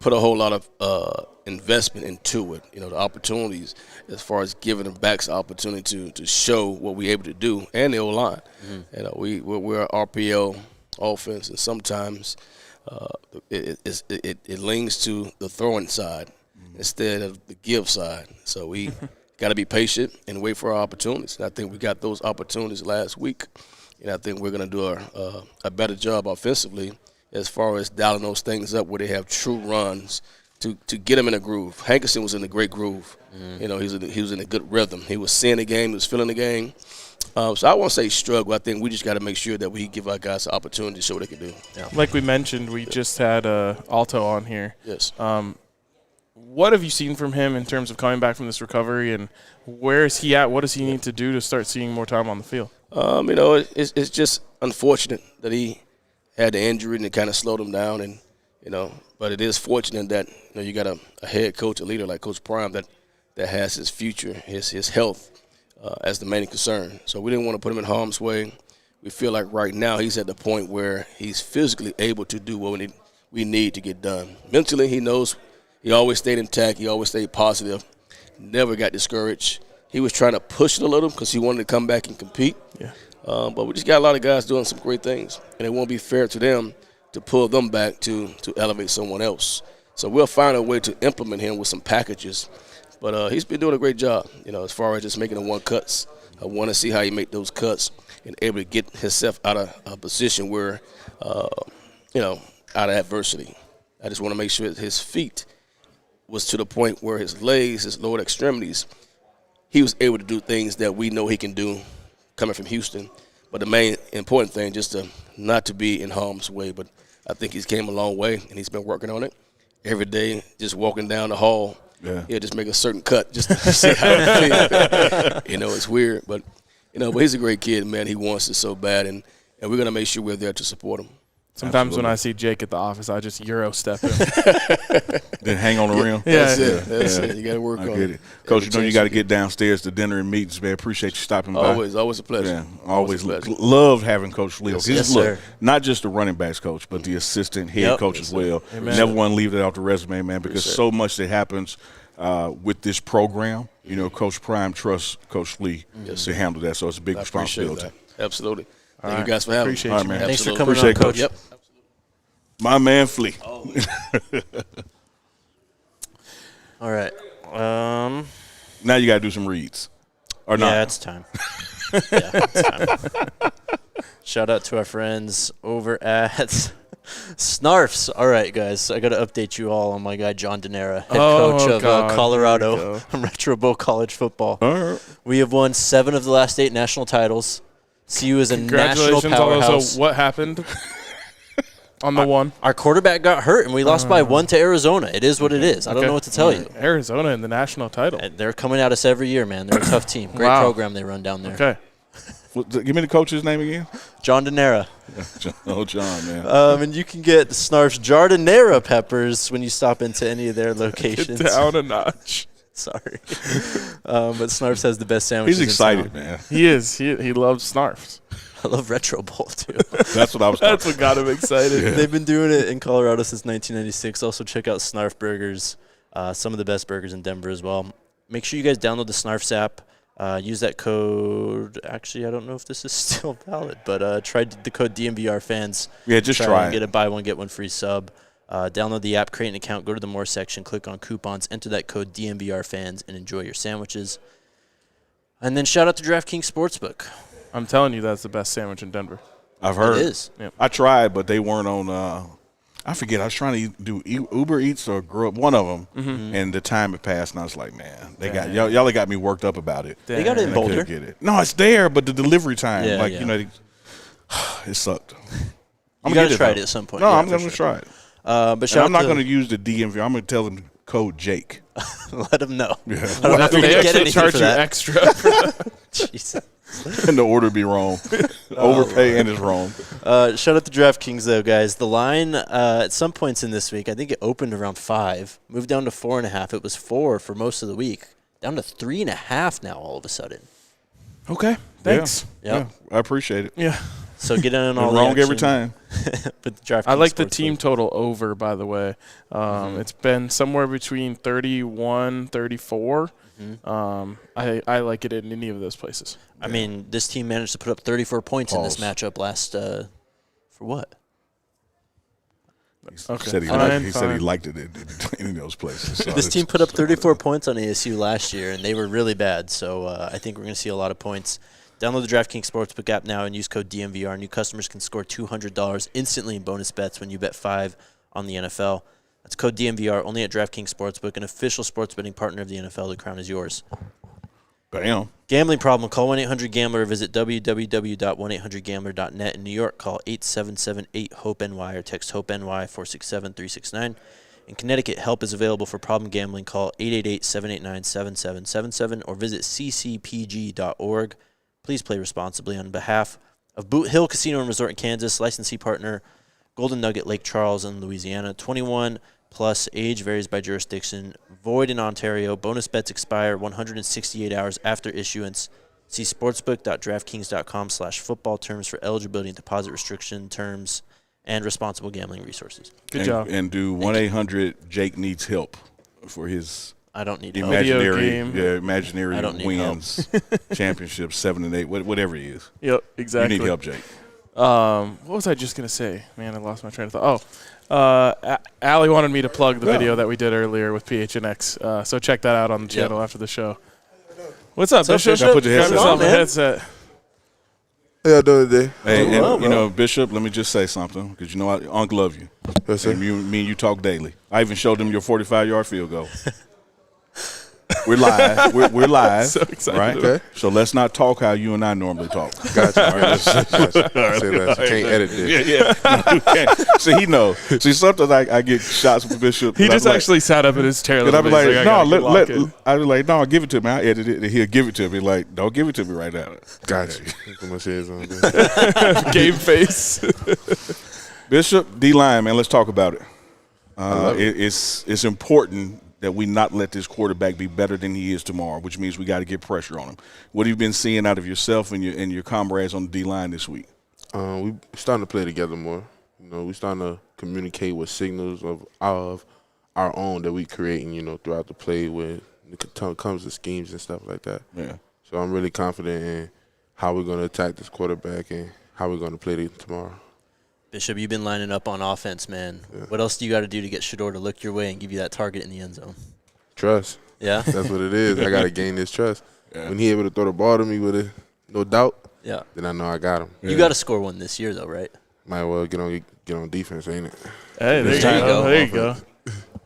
put a whole lot of investment into it. The opportunities as far as giving the backs opportunity to show what we're able to do, and the O-line. Mm-hmm. We're an RPO offense, and sometimes it leans to the throwing side instead of the give side. So we got to be patient and wait for our opportunities. And I think we got those opportunities last week, and I think we're going to do a better job offensively as far as dialing those things up where they have true runs to get them in a groove. Hankinson was in a great groove. He was in a good rhythm. He was seeing the game. He was feeling the game. So I won't say struggle. I think we just got to make sure that we give our guys the opportunity to show what they can do. Yeah. Like we mentioned, we just had Alto on here. Yes. What have you seen from him in terms of coming back from this recovery, and where is he at? What does he need to do to start seeing more time on the field? It's just unfortunate that he had the injury and it kind of slowed him down, and but it is fortunate that you got a head coach, a leader like Coach Prime that has his future, his health as the main concern. So we didn't want to put him in harm's way. We feel like right now he's at the point where he's physically able to do what we need to get done. Mentally, he knows he always stayed intact. He always stayed positive, never got discouraged. He was trying to push it a little because he wanted to come back and compete. Yeah. But we just got a lot of guys doing some great things, and it won't be fair to them to pull them back to elevate someone else. So we'll find a way to implement him with some packages. But he's been doing a great job, as far as just making the one cuts. I want to see how he make those cuts and able to get himself out of a position where, out of adversity. I just want to make sure that his feet was to the point where his legs, his lower extremities, he was able to do things that we know he can do coming from Houston. But the main important thing, just not to be in harm's way. But I think he's came a long way, and he's been working on it every day, just walking down the hall. Yeah. He'll just make a certain cut just to see how it feels. It's weird. But he's a great kid, man. He wants it so bad, and we're going to make sure we're there to support him. Sometimes when I see Jake at the office, I just Euro step him. Then hang on the rim. Yeah. That's it. You got to work on get it. Coach, you know you got to get downstairs to dinner and meetings, man. Appreciate you stopping by. Always a pleasure. Yeah, always love having Coach Leo. Yes, sir. Not just the running backs coach, but the assistant head coach as well. Amen. Never want to leave that off the resume, man, because so much that happens with this program. You know, Coach Prime trusts Coach Flea to handle that, so it's a big responsibility. That. Absolutely. Thank you guys for having me. Appreciate All right, you, man. Thanks for Absolutely. coming on, Coach. Yep. My man Flea. All right. Now you got to do some reads. Or not. Yeah, it's time. It's time. Shout out to our friends over at Snarfs. All right, guys. I got to update you all on my guy, John Denera, head coach of Colorado Retro Bowl college football. All right. We have won 7 of the last 8 national titles. CU is a national Congratulations. powerhouse. Also, what happened on the one? Our quarterback got hurt, and we lost by 1 to Arizona. It is what it is. I don't know what to tell you. Arizona in the national title. And they're coming at us every year, man. They're a tough team. Great program they run down there. Okay. Give me the coach's name again. John Denera. John, man. And you can get Snarf's Jardinera peppers when you stop into any of their locations. Get down a notch. Sorry. But Snarf's has the best sandwiches. He's excited, in town. man. He is. He loves Snarfs. I love Retro Bowl, too. That's what I was talking That's what got him excited. Yeah. They've been doing it in Colorado since 1996. Also, check out Snarf Burgers, some of the best burgers in Denver as well. Make sure you guys download the Snarfs app. Use that code. Actually, I don't know if this is still valid, but try the code DNVR fans. Yeah, just try and it. Get a buy one, get one free sub. Download the app, create an account, go to the More section, click on coupons, enter that code DNVR fans, and enjoy your sandwiches. And then shout out to DraftKings Sportsbook. I'm telling you, that's the best sandwich in Denver. I've heard. It is. Yep. I tried, but they weren't on. I forget. I was trying to do Uber Eats or Grub, one of them, and the time had passed, and I was like, man, they got y'all have got me worked up about it. They got it in And I Boulder. couldn't get it. No, it's there, but the delivery time, Yeah, like yeah. you know, it sucked. You got to try it at some point. No, Yeah, I'm for going to sure. try it. But And shout I'm not out going to use the DMV. I'm going to tell them code Jake. let them know. Yeah. I don't know if you're They going to get actually anything charge for you that. extra. Jesus. And the order be wrong. Overpay and it's wrong. Shout out to DraftKings, though, guys. The line at some points in this week, I think it opened around 5, moved down to 4.5. It was 4 for most of the week, down to 3.5 now all of a sudden. Okay. Thanks. Yep. Yeah, I appreciate it. Yeah. So get in on all the Wrong action every time. with the DraftKings I like the Sportsbook. team total over, by the way. It's been somewhere between 31, 34. I like it in any of those places. I mean, this team managed to put up 34 points in this matchup last for what? Okay. He said he liked it in those places. So This team put up 34 points on ASU last year, and they were really bad. So I think we're going to see a lot of points. Download the DraftKings Sportsbook app now and use code DNVR. New customers can score $200 instantly in bonus bets when you bet 5 on the NFL. That's code DNVR only at DraftKings Sportsbook, an official sports betting partner of the NFL. The crown is yours. Bam. Gambling problem? Call 1-800-GAMBLER or visit www.1800gambler.net. In New York, call 877-8-HOPE-NY or text HOPE-NY 467-369. In Connecticut, help is available for problem gambling. Call 888-789-7777 or visit ccpg.org. Please play responsibly. On behalf of Boot Hill Casino and Resort in Kansas, licensee partner Golden Nugget, Lake Charles in Louisiana. 21 plus, age varies by jurisdiction. Void in Ontario. Bonus bets expire 168 hours after issuance. See sportsbook.draftkings.com/football terms for eligibility and deposit restriction terms and responsible gambling resources. Good job. And do 1-800-JAKE needs help for his I don't need help. imaginary I don't need wins, championships, 7 and 8, whatever he is. Yep, exactly. You need help, Jake. What was I just going to say? Man, I lost my train of thought. Allie wanted me to plug the video that we did earlier with PHNX. So check that out on the channel after the show. What's up, Bishop? Now put your Grab headset yourself on, a headset. How y'all doing today? Hey, and, Hello, you know, Bishop, let me just say something, because you know Uncle love you. Yes, sir. And me and you talk daily. I even showed him your 45-yard field goal. We're live. We're live. So excited. Right? Okay. So let's not talk how you and I normally talk. Gotcha. All right. Gotcha. Say less. You can't edit this. Yeah. You can't. See, he knows. See, sometimes I get shots from Bishop. He just actually sat up in his chair. And I'll be like, no, I'll be like, no, give it to me. I'll edit it. And he'll give it to me. Like, don't give it to me right now. Gotcha. Put my shades on. Game face. Bishop, D-line, man, let's talk about it. It's important that we not let this quarterback be better than he is tomorrow, which means we got to get pressure on him. What have you been seeing out of yourself and your comrades on the D-line this week? We starting to play together more. We starting to communicate with signals of our own that we creating, throughout the play when it comes to schemes and stuff like that. Yeah. So I'm really confident in how we're going to attack this quarterback and how we're going to play tomorrow. Bishop, you've been lining up on offense, man. Yeah. What else do you got to do to get Shedeur to look your way and give you that target in the end zone? Trust. Yeah? That's what it is. I got to gain this trust. Yeah. When he able to throw the ball to me with it, no doubt, then I know I got him. You got to score one this year, though, right? Might well get on defense, ain't it? Hey, there you go. There you go.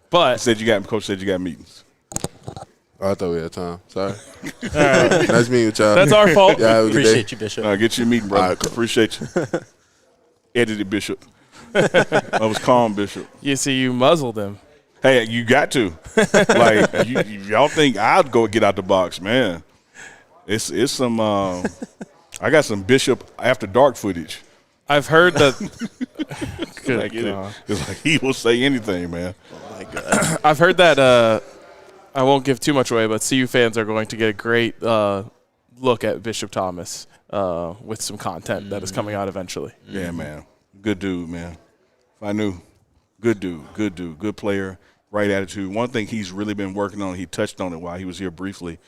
But Coach said you got meetings. Oh, I thought we had time. Sorry. All right. Nice meeting with y'all. That's our fault. Yeah, appreciate you, Bishop. Get you a meeting, brother. Right. Appreciate you. Edited Bishop. I was calm, Bishop. You see, you muzzled him. Hey, you got to. Like, y'all think I'd go get out the box, man. It's some I got some Bishop after dark footage. I've heard that. Good God. It's like he will say anything, man. Oh, my God. I've heard that I won't give too much away, but CU fans are going to get a great look at Bishop Thomas with some content that is coming out eventually. Yeah, man. Good dude, man. If I knew. Good dude. Good player. Right attitude. One thing he's really been working on, he touched on it while he was here briefly,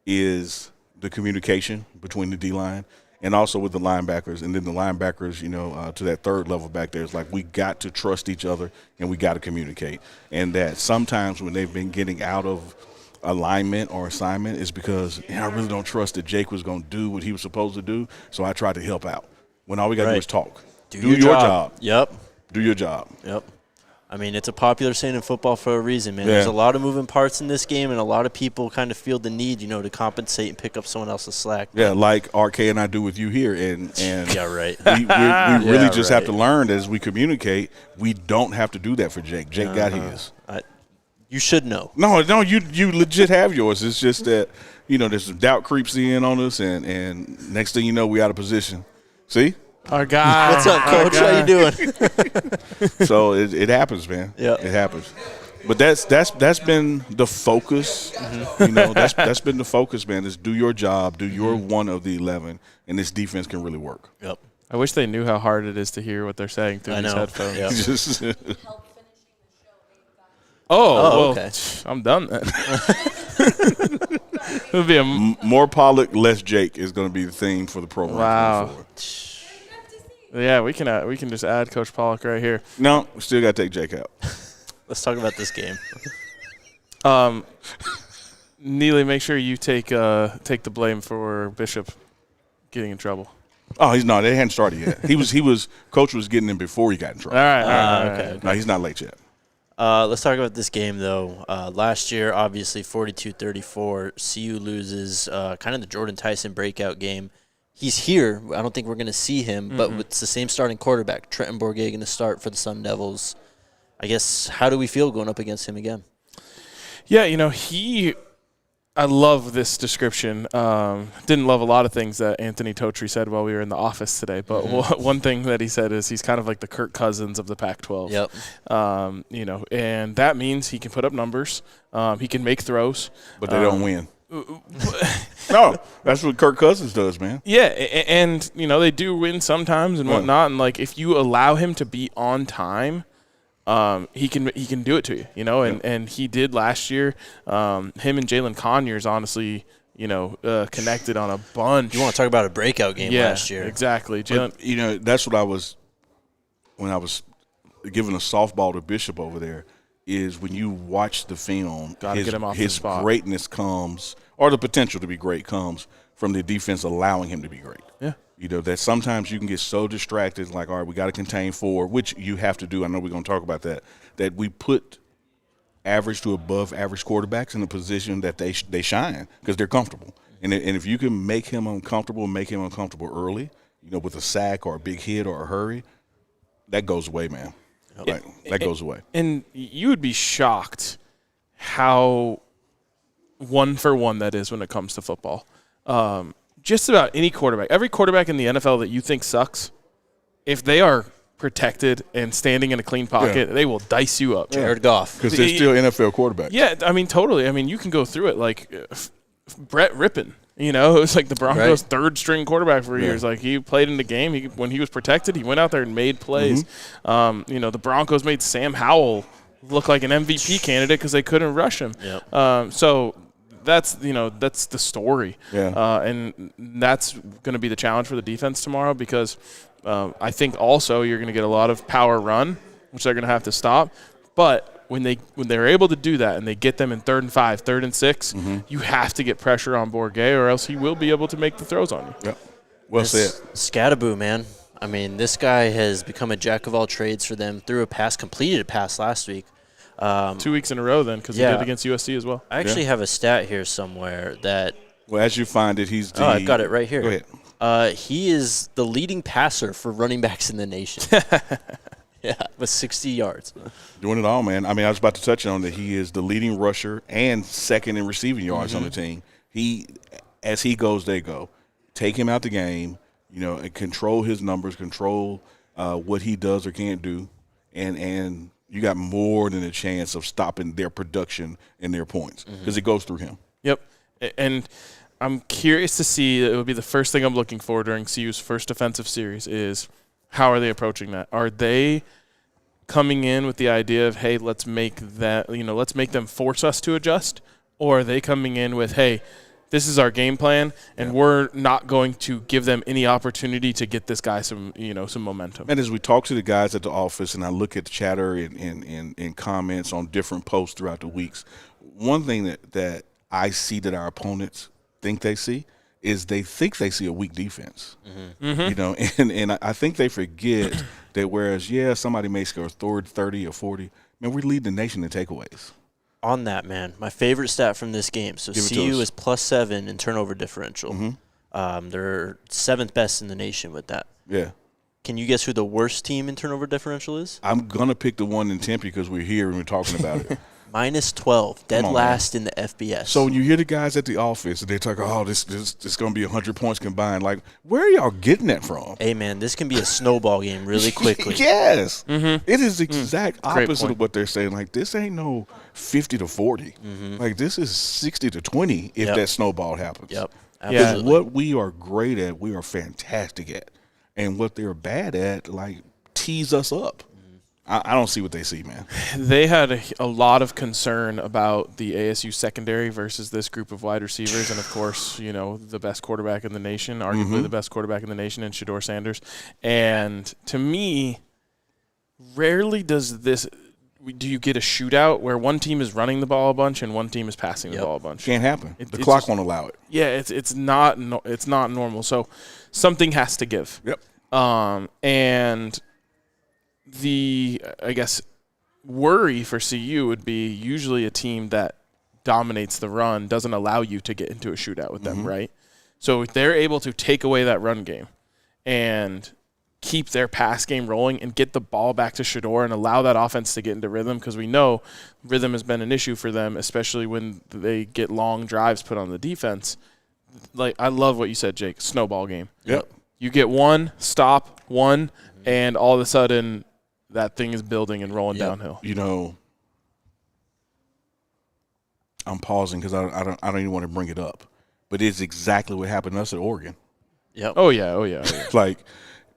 is the communication between the D-line and also with the linebackers. And then the linebackers, to that third level back there, it's like we got to trust each other and we got to communicate. And that sometimes when they've been getting out of alignment or assignment is because I really don't trust that Jake was going to do what he was supposed to do, so I tried to help out. When all we got to do is talk. Do your job. Yep. Do your job. Yep. I mean, it's a popular saying in football for a reason, man. Yeah. There's a lot of moving parts in this game, and a lot of people kind of feel the need, to compensate and pick up someone else's slack. Yeah, like RK and I do with you here. And yeah, right. We really just have to learn that as we communicate, we don't have to do that for Jake. Jake got his. You should know. No, you legit have yours. It's just that, there's some doubt creeps in on us, and next thing you know, we out of position. See? Our guy. What's up, Coach? How you doing? So it happens, man. Yeah, it happens. But that's been the focus. Mm-hmm. That's been the focus, man. Is do your job, do your one of the 11, and this defense can really work. Yep. I wish they knew how hard it is to hear what they're saying through these headphones. Yep. Well, okay. I'm done then. It'll be more Pollock, less Jake is going to be the theme for the program. Wow. Yeah, we can just add Coach Pollock right here. No, we still got to take Jake out. Let's talk about this game. Neely, make sure you take the blame for Bishop getting in trouble. Oh, he's not. They hadn't started yet. Coach was getting him before he got in trouble. All right. Okay. No, he's not late yet. Let's talk about this game, though. Last year, obviously, 42-34. CU loses kind of the Jordan Tyson breakout game. He's here. I don't think we're going to see him, but it's the same starting quarterback. Trenton Bourguet going to start for the Sun Devils. I guess, how do we feel going up against him again? Yeah, I love this description. Didn't love a lot of things that Anthony Totri said while we were in the office today, but one thing that he said is he's kind of like the Kirk Cousins of the Pac-12. Yep. And that means he can put up numbers. He can make throws. But they don't win. No, that's what Kirk Cousins does, man. Yeah, and they do win sometimes and whatnot. And if you allow him to be on time, he can do it to you, and he did last year. Him and Jalen Conyers, honestly, connected on a bunch. You want to talk about a breakout game last year? Exactly. Jalen, that's what when I was giving a softball to Bishop over there. Is when you watch the film, his greatness comes, or the potential to be great comes from the defense allowing him to be great. Yeah. That sometimes you can get so distracted, like, all right, we got to contain 4, which you have to do. I know we're going to talk about that we put average to above average quarterbacks in a position that they shine because they're comfortable. And if you can make him uncomfortable early, with a sack or a big hit or a hurry, that goes away, man. That goes away. And you would be shocked how one-for-one that is when it comes to football. Just about any quarterback, every quarterback in the NFL that you think sucks, if they are protected and standing in a clean pocket, they will dice you up. Jared Goff. Because they're still NFL quarterbacks. Yeah, I mean, totally. I mean, you can go through it like Brett Rippon. You know, it was like the Broncos' third-string quarterback for years. Like, he played in the game. When he was protected, he went out there and made plays. You know, the Broncos made Sam Howell look like an MVP candidate because they couldn't rush him. So that's the story. And that's going to be the challenge for the defense tomorrow because I think also you're going to get a lot of power run, which they're going to have to stop. But when they're able to do that and they get them in 3rd and 5, 3rd and 6, you have to get pressure on Bourguet or else he will be able to make the throws on you. Yep. Well said. Scattaboo, man. I mean, this guy has become a jack of all trades for them. Completed a pass last week. 2 weeks in a row then because he did against USC as well. I actually have a stat here somewhere that – Well, as you find it, he's the – I've got it right here. Go ahead. He is the leading passer for running backs in the nation. With 60 yards. Doing it all, man. I mean, I was about to touch on that. He is the leading rusher and second in receiving yards on the team. As he goes, they go. Take him out the game, you know, and control his numbers, control what he does or can't do, and you got more than a chance of stopping their production and their points because it goes through him. Yep. And I'm curious to see, it would be the first thing I'm looking for during CU's first defensive series is how are they approaching that? Are they coming in with the idea of, hey, let's make them force us to adjust? Or are they coming in with, hey, this is our game plan, and we're not going to give them any opportunity to get this guy some momentum? And as we talk to the guys at the office and I look at the chatter and comments on different posts throughout the weeks, one thing that I see that our opponents think they see is they think they see a weak defense. You know, and I think they forget that whereas, somebody may score 30 or 40, man, we're leading the nation in takeaways. On that, man, my favorite stat from this game. So CU is +7 in turnover differential. They're 7th best in the nation with that. Yeah. Can you guess who the worst team in turnover differential is? I'm going to pick the one in Tempe because we're here and we're talking about it. -12, dead last in the FBS. So when you hear the guys at the office and they talk, oh, this going to be 100 points combined, like, where are y'all getting that from? Hey, man, this can be a snowball game really quickly. Yes. It is the exact opposite of what they're saying. Like, this ain't no 50 to 40. Like, this is 60 to 20 if that snowball happens. Yep. Because what we are great at, we are fantastic at. And what they're bad at, like, tease us up. I don't see what they see, man. They had a lot of concern about the ASU secondary versus this group of wide receivers, and of course, you know, the best quarterback in the nation, arguably the best quarterback in the nation, in Shedeur Sanders. And to me, rarely do you get a shootout where one team is running the ball a bunch and one team is passing the ball a bunch. Can't happen. The clock won't allow it. Yeah, it's not normal. So something has to give. Yep. And the, I guess, worry for CU would be usually a team that dominates the run doesn't allow you to get into a shootout with them, right? So if they're able to take away that run game and keep their pass game rolling and get the ball back to Shedeur and allow that offense to get into rhythm, because we know rhythm has been an issue for them, especially when they get long drives put on the defense. Like, I love what you said, Jake, snowball game. Yep. You get one, stop, one, and all of a sudden – that thing is building and rolling downhill. You know, I'm pausing because I don't even want to bring it up, but it's exactly what happened to us at Oregon. Yep. Oh yeah. Like,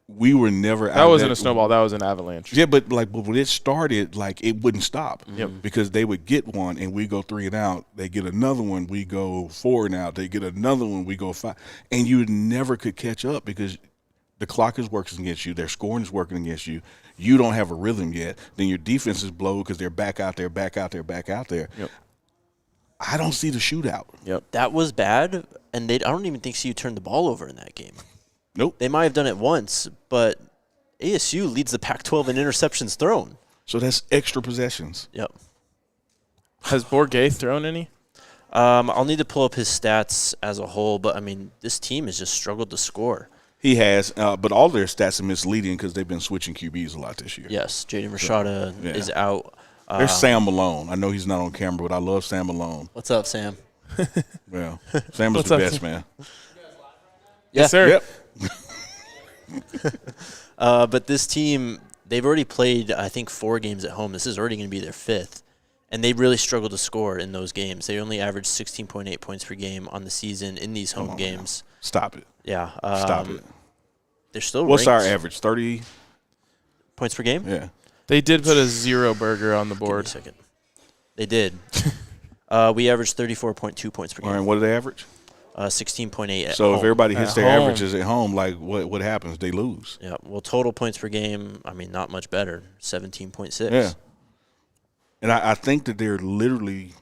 we were never. That wasn't a snowball. That was an avalanche. Yeah, but when it started, like, it wouldn't stop. Yep. Because they would get one and we go 3 and out. They get another one, we go 4 and out. They get another one, we go 5, and you never could catch up because the clock is working against you. Their scoring is working against you. You don't have a rhythm yet. Then your defense is blown because they're back out there. Yep. I don't see the shootout. Yep. That was bad, and I don't even think CU turned the ball over in that game. Nope. They might have done it once, but ASU leads the Pac-12 in interceptions thrown. So that's extra possessions. Yep. Has Bourguet thrown any? I'll need to pull up his stats as a whole, but, I mean, this team has just struggled to score. He has, but all their stats are misleading because they've been switching QBs a lot this year. Yes, Jaden Rashada is out. There's Sam Malone. I know he's not on camera, but I love Sam Malone. What's up, Sam? Well, Sam is the best, man. Yes, sir. Yep. But this team, they've already played, I think, 4 games at home. This is already going to be their 5th. And they really struggled to score in those games. They only averaged 16.8 points per game on the season in these home games. Man. Stop it. Yeah. Stop it. They're still What's ranked. our average? 30 points per game? Yeah. They did put a 0 burger on the board. Give me a second. They did. We averaged 34.2 points per game. All right, what do they average? 16.8 at So home. if everybody hits At their home. averages at home, like what happens? They lose. Yeah. Well, total points per game, I mean, not much better. 17.6. Yeah. And I think that they're literally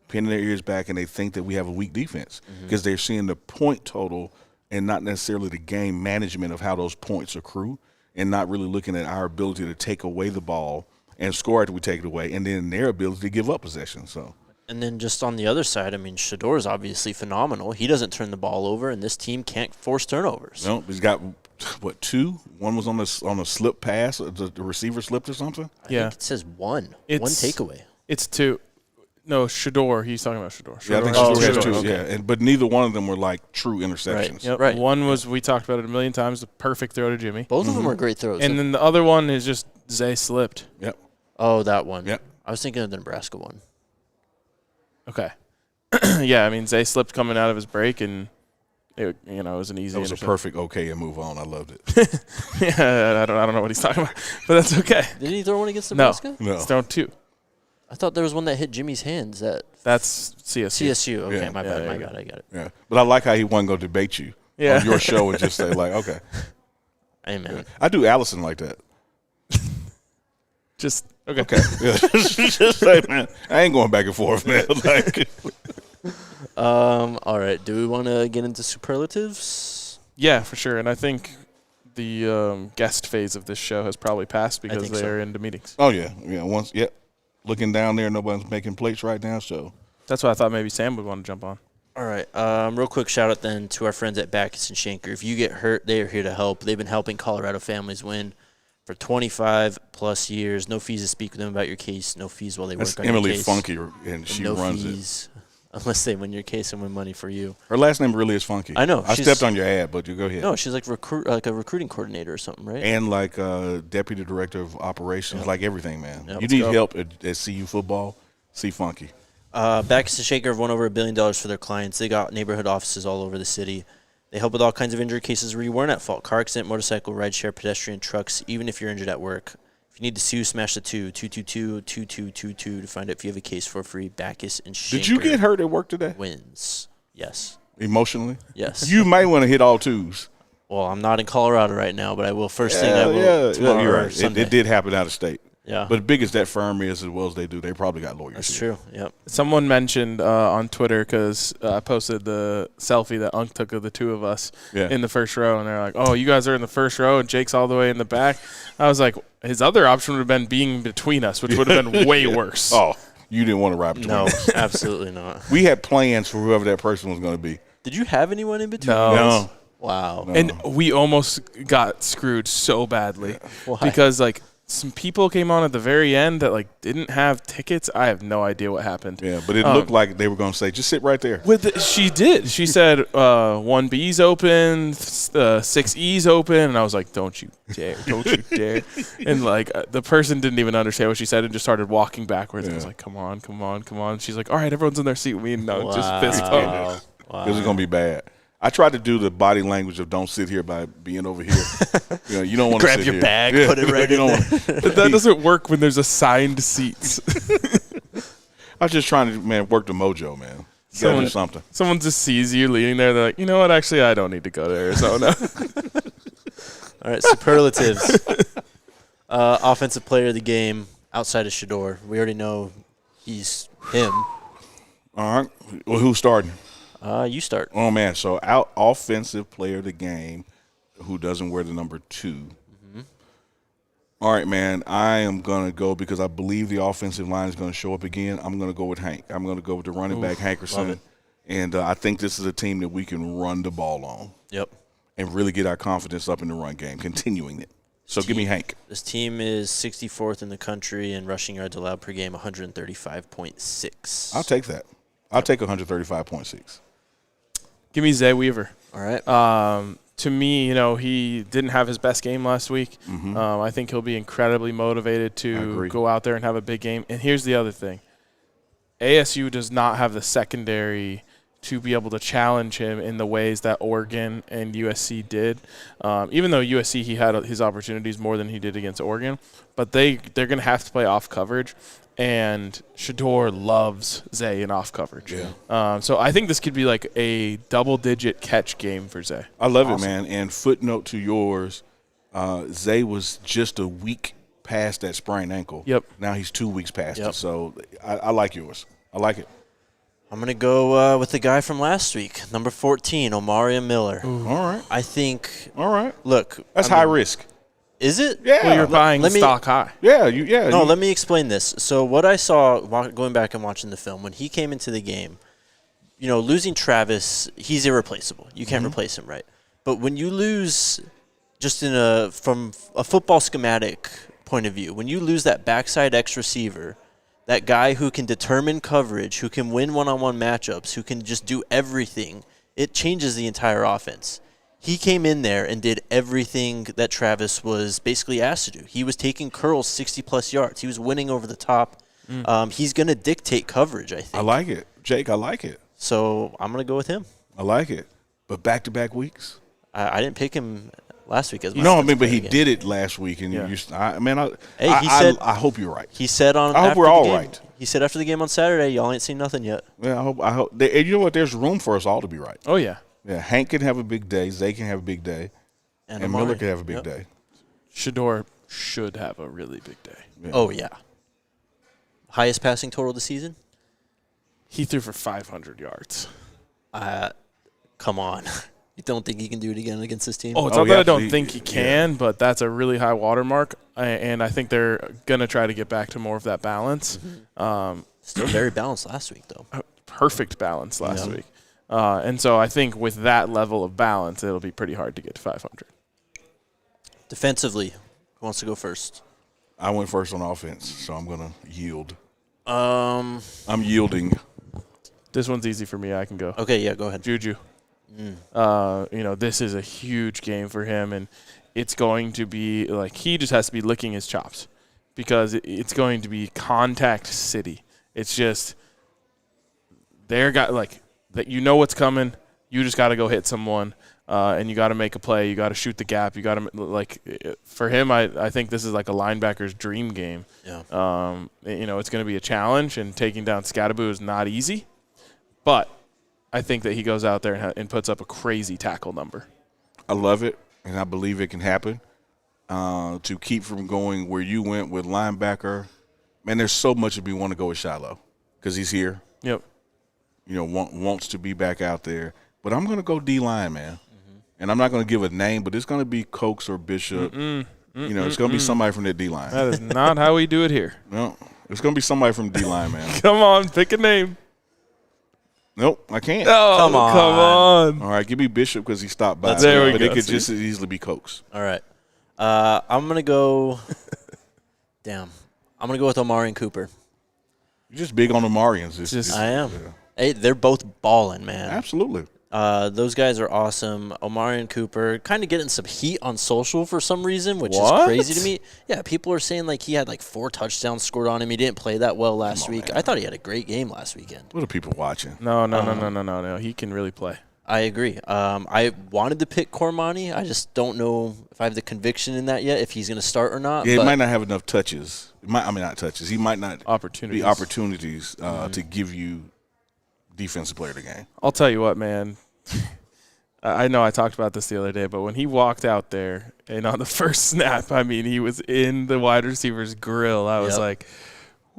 pinning their ears back and they think that we have a weak defense because they're seeing the point total and not necessarily the game management of how those points accrue and not really looking at our ability to take away the ball and score after we take it away and then their ability to give up possession. So. And then just on the other side, I mean, Shador is obviously phenomenal. He doesn't turn the ball over, and this team can't force turnovers. No, he's got, 2? One was on a slip pass. The receiver slipped or something? I think it says 1. One takeaway. It's 2. No, Shador. He's talking about Shador. Yeah, I think Shador has 2. Okay. Yeah, but neither one of them were like true interceptions. Right. Yep. Right. One was, we talked about it a million times, the perfect throw to Jimmy. Both of them were great throws. And then the other one is just Zay slipped. Yep. Oh, that one. Yep. I was thinking of the Nebraska one. Okay. Yeah, I mean, Zay slipped coming out of his break, and it was an easy. That was a perfect okay and move on. I loved it. Yeah, I don't know what he's talking about, but that's okay. Did he throw one against Nebraska? No. He's thrown 2. I thought there was one that hit Jimmy's hands. That's CSU. CSU. Okay, Yeah. my bad. I got it. Yeah, but I like how he wasn't going to debate you on your show and just say like, okay. Hey man, I do Allison like that. Just okay. Yeah. Just say, man, I ain't going back and forth, man. Like, all right. Do we want to get into superlatives? Yeah, for sure. And I think the guest phase of this show has probably passed because they're into meetings. Oh yeah. Looking down there, nobody's making plates right now, so that's why I thought maybe Sam would want to jump on. All right. Real quick shout out then to our friends at Backus and Shanker. If you get hurt, they are here to help. They've been helping Colorado families win for 25 plus years. No fees to speak with them about your case. No fees while they work on Emily your case. Funky, and she no runs fees, unless they win your case and win money for you. Her last name really is Funky. I know. I stepped on your ad, but you go ahead. No, she's like a recruiting coordinator or something, right? And like deputy director of operations, like everything, man. Yep. You need help at CU football, see Funky. Backus and Shanker have won over $1 billion for their clients. They got neighborhood offices all over the city. They help with all kinds of injury cases where you weren't at fault. Car accident, motorcycle, rideshare, pedestrian, trucks, even if you're injured at work. If you need to sue, smash the 222-2222 to find out if you have a case for free. Backus and Shanker. Did you get hurt at work today? Wins. Yes. Emotionally? Yes. You might want to hit all 2s. Well, I'm not in Colorado right now, but I will first thing I will tomorrow you're or right. Sunday. It did happen out of state. Yeah. But big as that firm is, as well as they do, they probably got lawyers. That's here. true. Yep. Someone mentioned on Twitter, because I posted the selfie that Unc took of the 2 of us in the first row, and they're like, oh, you guys are in the first row, and Jake's all the way in the back. I was like, his other option would have been being between us, which would have been way worse. Oh, you didn't want to ride between us. No, absolutely not. We had plans for whoever that person was going to be. Did you have anyone in between? No. Wow. No. And we almost got screwed so badly. Why? Because, like, some people came on at the very end that, like, didn't have tickets. I have no idea what happened. Yeah, but it looked like they were going to say, just sit right there. She did. She said 1B's open, 6E's open, and I was like, don't you dare, don't you dare. And, like, the person didn't even understand what she said and just started walking backwards. I was like, come on, come on, come on. She's like, all right, everyone's in their seat with me. And no, just fist bump. It was going to be bad. I tried to do the body language of don't sit here by being over here. You don't want to grab sit your here. bag, put it right in there. But that doesn't work when there's assigned seats. I was just trying to, work the mojo, man. Do something. Someone just sees you leaning there. They're like, you know what? Actually, I don't need to go to Arizona. All right, superlatives. Offensive player of the game outside of Shador. We already know he's him. All right. Well, who's starting? You start. Oh, man. So, out offensive player of the game who doesn't wear the number 2. Mm-hmm. All right, man. I am going to go because I believe the offensive line is going to show up again. I'm going to go with Hank. I'm going to go with the running back, Hankerson. And I think this is a team that we can run the ball on. Yep. And really get our confidence up in the run game, continuing it. So, give me Hank. This team is 64th in the country in rushing yards allowed per game, 135.6. I'll take that. I'll take 135.6. Give me Zay Weaver. All right. to me, he didn't have his best game last week. Mm-hmm. I think he'll be incredibly motivated to go out there and have a big game. And here's the other thing. ASU does not have the secondary to be able to challenge him in the ways that Oregon and USC did. Even though USC, he had his opportunities more than he did against Oregon. But they're going to have to play off coverage. And Shedeur loves Zay in off coverage. Yeah. So I think this could be like a double-digit catch game for Zay. I love it, man. And footnote to yours, Zay was just a week past that sprained ankle. Yep. Now he's 2 weeks past it. So I like yours. I like it. I'm going to go with the guy from last week, number 14, Omari Miller. Ooh. All right. I think – all right. Look. That's high risk. Is it? Yeah. Well, you're buying stock high. Yeah. No, let me explain this. So what I saw going back and watching the film, when he came into the game, losing Travis, he's irreplaceable. You can't replace him, right? But when you lose just from a football schematic point of view, when you lose that backside X receiver, that guy who can determine coverage, who can win one-on-one matchups, who can just do everything, it changes the entire offense. He came in there and did everything that Travis was basically asked to do. He was taking curls 60-plus yards. He was winning over the top. He's going to dictate coverage, I think. I like it. Jake, I like it. So I'm going to go with him. I like it. But back-to-back weeks? I didn't pick him last week as my No, but he did it last week. And I hope you're right. He said on. I hope we're all right. He said after the game on Saturday, y'all ain't seen nothing yet. Yeah, I hope. And you know what? There's room for us all to be right. Oh, yeah. Yeah, Hank can have a big day. Zay can have a big day. And Miller can have a big day. Shedeur should have a really big day. Yeah. Oh, yeah. Highest passing total of the season? He threw for 500 yards. Come on. You don't think he can do it again against this team? Oh, it's not that I don't think he can, but that's a really high watermark, and I think they're going to try to get back to more of that balance. Mm-hmm. Still very balanced last week, though. Perfect balance last week. And so I think with that level of balance, it'll be pretty hard to get to 500. Defensively, who wants to go first? I went first on offense, so I'm going to yield. I'm yielding. This one's easy for me. I can go. Okay, yeah, go ahead. Juju. This is a huge game for him, and it's going to be like he just has to be licking his chops because it's going to be contact city. It's just they're got like that. You know what's coming. You just got to go hit someone, and you got to make a play. You got to shoot the gap. You got to for him. I think this is like a linebacker's dream game. Yeah. It's going to be a challenge, and taking down Scatterboo is not easy, but I think that he goes out there and puts up a crazy tackle number. I love it, and I believe it can happen. To keep from going where you went with linebacker, man, there's so much that we want to go with Shiloh because he's here. Yep. Wants to be back out there. But I'm going to go D-line, man. Mm-hmm. And I'm not going to give a name, but it's going to be Cokes or Bishop. It's going to be somebody from that D-line. That is not how we do it here. No, it's going to be somebody from the D-line, man. Come on, pick a name. Nope, I can't. Oh, come on. All right, give me Bishop because he stopped by. There we go. But it could just as easily be Cokes. All right. I'm going to go – damn. I'm going to go with Omari and Cooper. You're just big on Omarians. I am. Yeah. Hey, they're both balling, man. Absolutely. Those guys are awesome. Omari and Cooper kind of getting some heat on social for some reason, which is crazy to me. Yeah, people are saying like he had like 4 touchdowns scored on him. He didn't play that well last week. Man. I thought he had a great game last weekend. What are people watching? No. He can really play. I agree. I wanted to pick Cormani. I just don't know if I have the conviction in that yet, if he's going to start or not. Yeah, he might not have enough touches. Not touches. He might not opportunities. Be opportunities to give you defensive player of the game. I'll tell you what, man. I know I talked about this the other day, but when he walked out there and on the first snap, I mean, he was in the wide receiver's grill. I was like,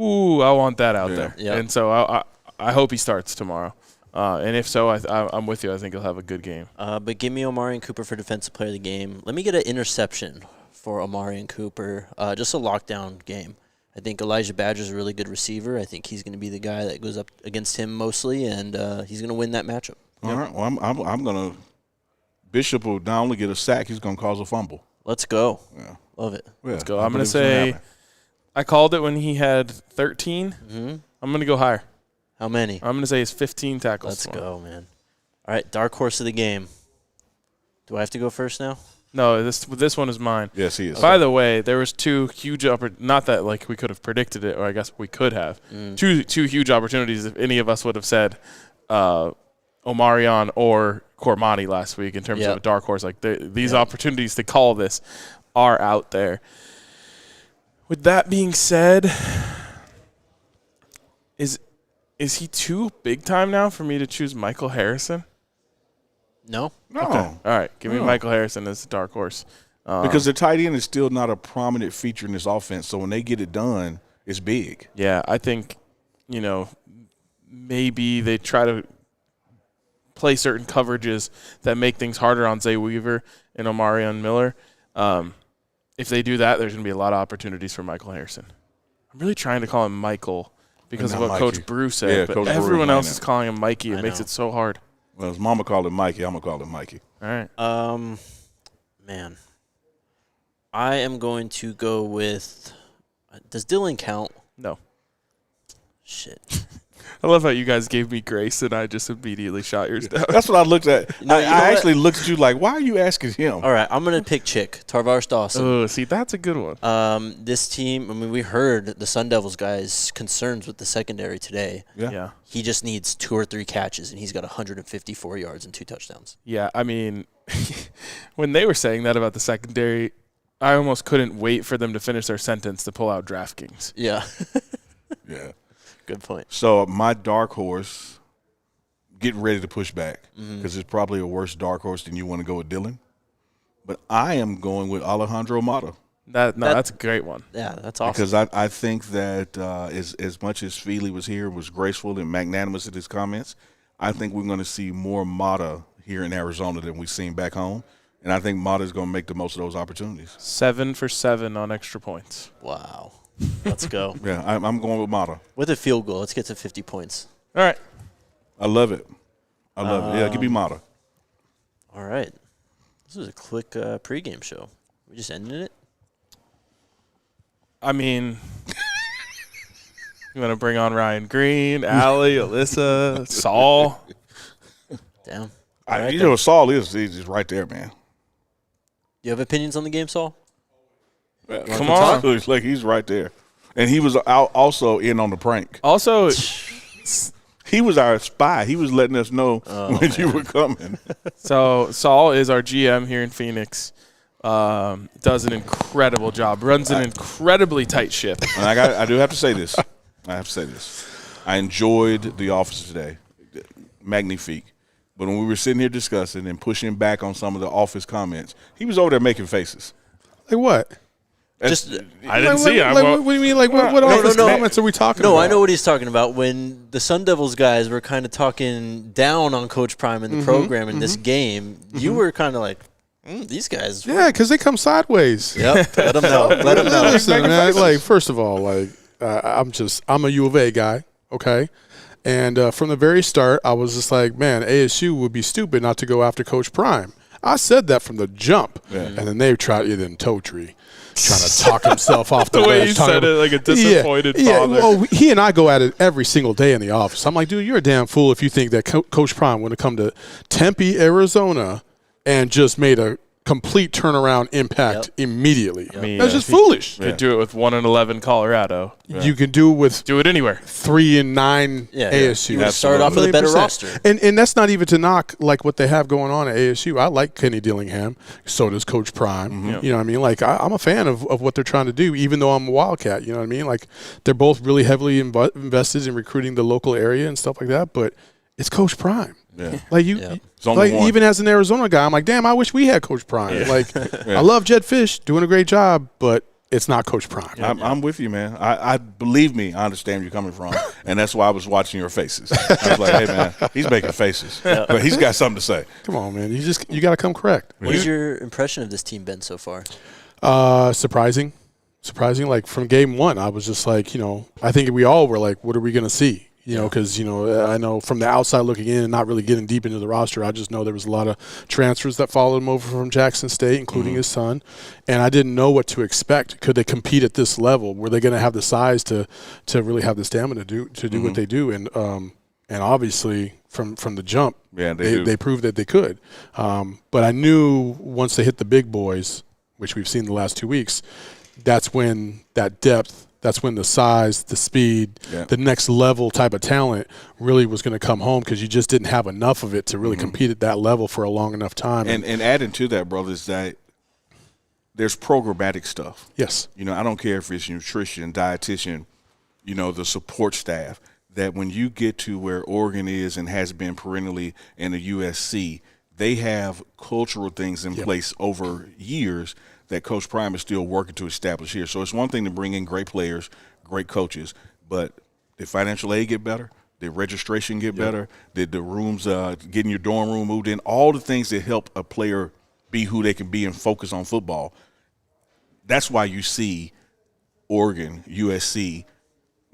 ooh, I want that out there. Yep. And so I hope he starts tomorrow. And if so, I'm with you. I think he'll have a good game. But give me Omari and Cooper for defensive player of the game. Let me get an interception for Omari and Cooper. Just a lockdown game. I think Elijah Badger's a really good receiver. I think he's going to be the guy that goes up against him mostly, and he's going to win that matchup. All right. Well, I'm going to – Bishop will not only get a sack, he's going to cause a fumble. Let's go. Yeah. Love it. Yeah. Let's go. I'm going to say – I called it when he had 13. Mm-hmm. I'm going to go higher. How many? I'm going to say it's 15 tackles. Let's go, man. All right, dark horse of the game. Do I have to go first now? No, this one is mine. Yes, he is. By the way, there was two huge not that like we could have predicted it, or I guess we could have. Two huge opportunities if any of us would have said Omarion or Cormani last week in terms of a dark horse. Like these opportunities to call this are out there. With that being said, is he too big time now for me to choose Michael Harrison? No. Okay. All right. Give me Michael Harrison as the dark horse. Because the tight end is still not a prominent feature in this offense, so when they get it done, it's big. Yeah, I think, maybe they try to play certain coverages that make things harder on Zay Weaver and Omarion Miller. If they do that, there's going to be a lot of opportunities for Michael Harrison. I'm really trying to call him Michael because of what Mikey. Coach Brew said, but Coach everyone Brew else is calling him Mikey. It makes it so hard. Well, his mama called him Mikey. I'm going to call him Mikey. All right. Man. I am going to go with does Dylan count? No. Shit. I love how you guys gave me grace and I just immediately shot yours down. That's what I looked at. No, I actually looked at you like, why are you asking him? All right, I'm going to pick Chick, Tarvaris Dawson. Oh, see, that's a good one. This team, we heard the Sun Devils guys' concerns with the secondary today. Yeah. He just needs 2 or 3 catches, and he's got 154 yards and 2 touchdowns. Yeah, I mean, when they were saying that about the secondary, I almost couldn't wait for them to finish their sentence to pull out DraftKings. Yeah. Yeah. Good point. So my dark horse, getting ready to push back because it's probably a worse dark horse than you want to go with Dylan. But I am going with Alejandro Mata. That's a great one. Yeah, that's awesome. Because I think that as much as Feely was here, was graceful and magnanimous in his comments, I think we're going to see more Mata here in Arizona than we've seen back home. And I think Mata is going to make the most of those opportunities. 7 for 7 on extra points. Wow. Let's go. Yeah, I'm going with Mata. With a field goal, let's get to 50 points. All right. I love it. Yeah, give me Mata. All right. This was a quick pregame show. We just ended it? I mean, you want to bring on Ryan Green, Allie, Alyssa, Saul? Damn. Saul is he's right there, man. You have opinions on the game, Saul? Come on. Like he's right there. And he was out also in on the prank. Also, he was our spy. He was letting us know when you were coming. So Saul is our GM here in Phoenix. Does an incredible job. Runs an incredibly tight ship. And I do have to say this. I enjoyed the office today. Magnifique. But when we were sitting here discussing and pushing back on some of the office comments, he was over there making faces. Like what? I didn't see it. What do you mean? Like what office comments are we talking about? No, I know what he's talking about. When the Sun Devils guys were kind of talking down on Coach Prime in the program in this game, you were kind of like, these guys. Yeah, because they come sideways. Yep. Let them know. Let them know. Listen, man. Like, first of all, I'm a U of A guy. Okay. And from the very start, I was just like, man, ASU would be stupid not to go after Coach Prime. I said that from the jump. Yeah. And then they tried it in Totri, trying to talk himself off the way ledge. He said it like a disappointed father. Yeah, well, he and I go at it every single day in the office. I'm like, dude, you're a damn fool if you think that Coach Prime would have come to Tempe, Arizona, and just made a complete turnaround impact immediately. I mean, that's just foolish. You could do it with 1-11 Colorado. Yeah. You can do it anywhere. 3-9 ASU. You start off with a better roster. And that's not even to knock like what they have going on at ASU. I like Kenny Dillingham. So does Coach Prime. You know what I mean? Like I'm a fan of what they're trying to do, even though I'm a Wildcat. You know what I mean? Like they're both really heavily invested in recruiting the local area and stuff like that. But it's Coach Prime. Yeah. Like even as an Arizona guy, I'm like, damn, I wish we had Coach Prime. Yeah. Like, I love Jed Fish doing a great job, but it's not Coach Prime. I'm with you, man. I believe me, I understand where you're coming from, and that's why I was watching your faces. I was like, hey, man, he's making faces, but he's got something to say. Come on, man. You got to come correct. What's your impression of this team been so far? Surprising. Like from game one, I was just like, I think we all were like, what are we going to see? Because, I know from the outside looking in and not really getting deep into the roster, I just know there was a lot of transfers that followed him over from Jackson State, including his son. And I didn't know what to expect. Could they compete at this level? Were they going to have the size to really have the stamina to do what they do? And And obviously, from the jump, they proved that they could. But I knew once they hit the big boys, which we've seen the last 2 weeks, that's when that depth, that's when the size, the speed, the next level type of talent really was going to come home, because you just didn't have enough of it to really compete at that level for a long enough time. And adding to that, brothers, that there's programmatic stuff. Yes. I don't care if it's nutrition, dietitian, the support staff, that when you get to where Oregon is and has been perennially in the USC, they have cultural things in place over years that Coach Prime is still working to establish here. So it's one thing to bring in great players, great coaches, but did financial aid get better? Did registration get better? Did the rooms, getting your dorm room moved in? All the things that help a player be who they can be and focus on football. That's why you see Oregon, USC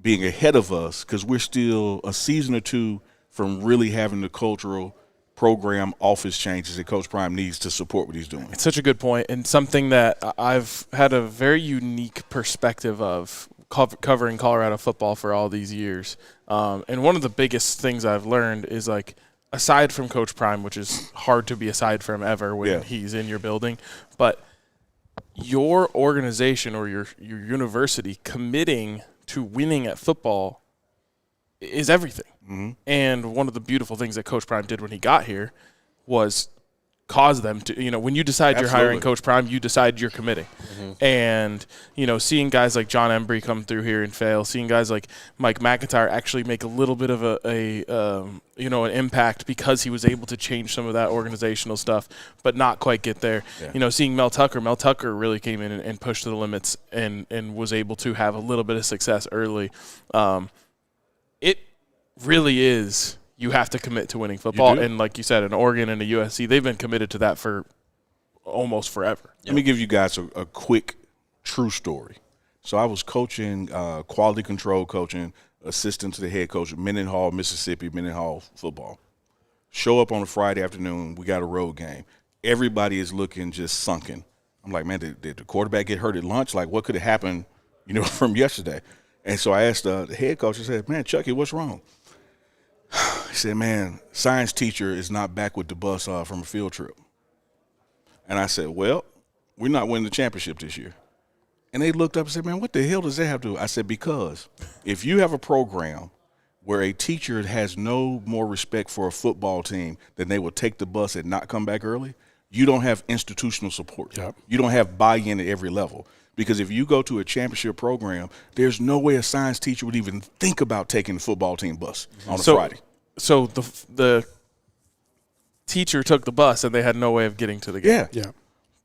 being ahead of us, because we're still a season or two from really having the cultural program office changes that Coach Prime needs to support what he's doing. It's such a good point, and something that I've had a very unique perspective of covering Colorado football for all these years. And one of the biggest things I've learned is, like, aside from Coach Prime, which is hard to be aside from ever when he's in your building, but your organization or your university committing to winning at football is everything. And one of the beautiful things that Coach Prime did when he got here was cause them to, when you decide you're hiring Coach Prime, you decide you're committing. And, seeing guys like John Embry come through here and fail, seeing guys like Mike McIntyre actually make a little bit of an impact because he was able to change some of that organizational stuff, but not quite get there. Seeing Mel Tucker really came in and pushed to the limits and was able to have a little bit of success early. It really is, you have to commit to winning football. And like you said, in Oregon and the USC, they've been committed to that for almost forever. Let me give you guys a quick true story. So I was coaching, quality control coaching, assistant to the head coach at Mendenhall, Mississippi, Mendenhall football. Show up on a Friday afternoon. We got a road game. Everybody is looking just sunken. I'm like, man, did the quarterback get hurt at lunch? Like, what could have happened, from yesterday? And so I asked the head coach, I said, man, Chucky, what's wrong? He said, man, science teacher is not back with the bus from a field trip. And I said, well, we're not winning the championship this year. And they looked up and said, man, what the hell does that have to do? I said, because if you have a program where a teacher has no more respect for a football team than they will take the bus and not come back early, you don't have institutional support. You don't have buy-in at every level. Because if you go to a championship program, there's no way a science teacher would even think about taking the football team bus on a Friday. So the teacher took the bus and they had no way of getting to the game. Yeah.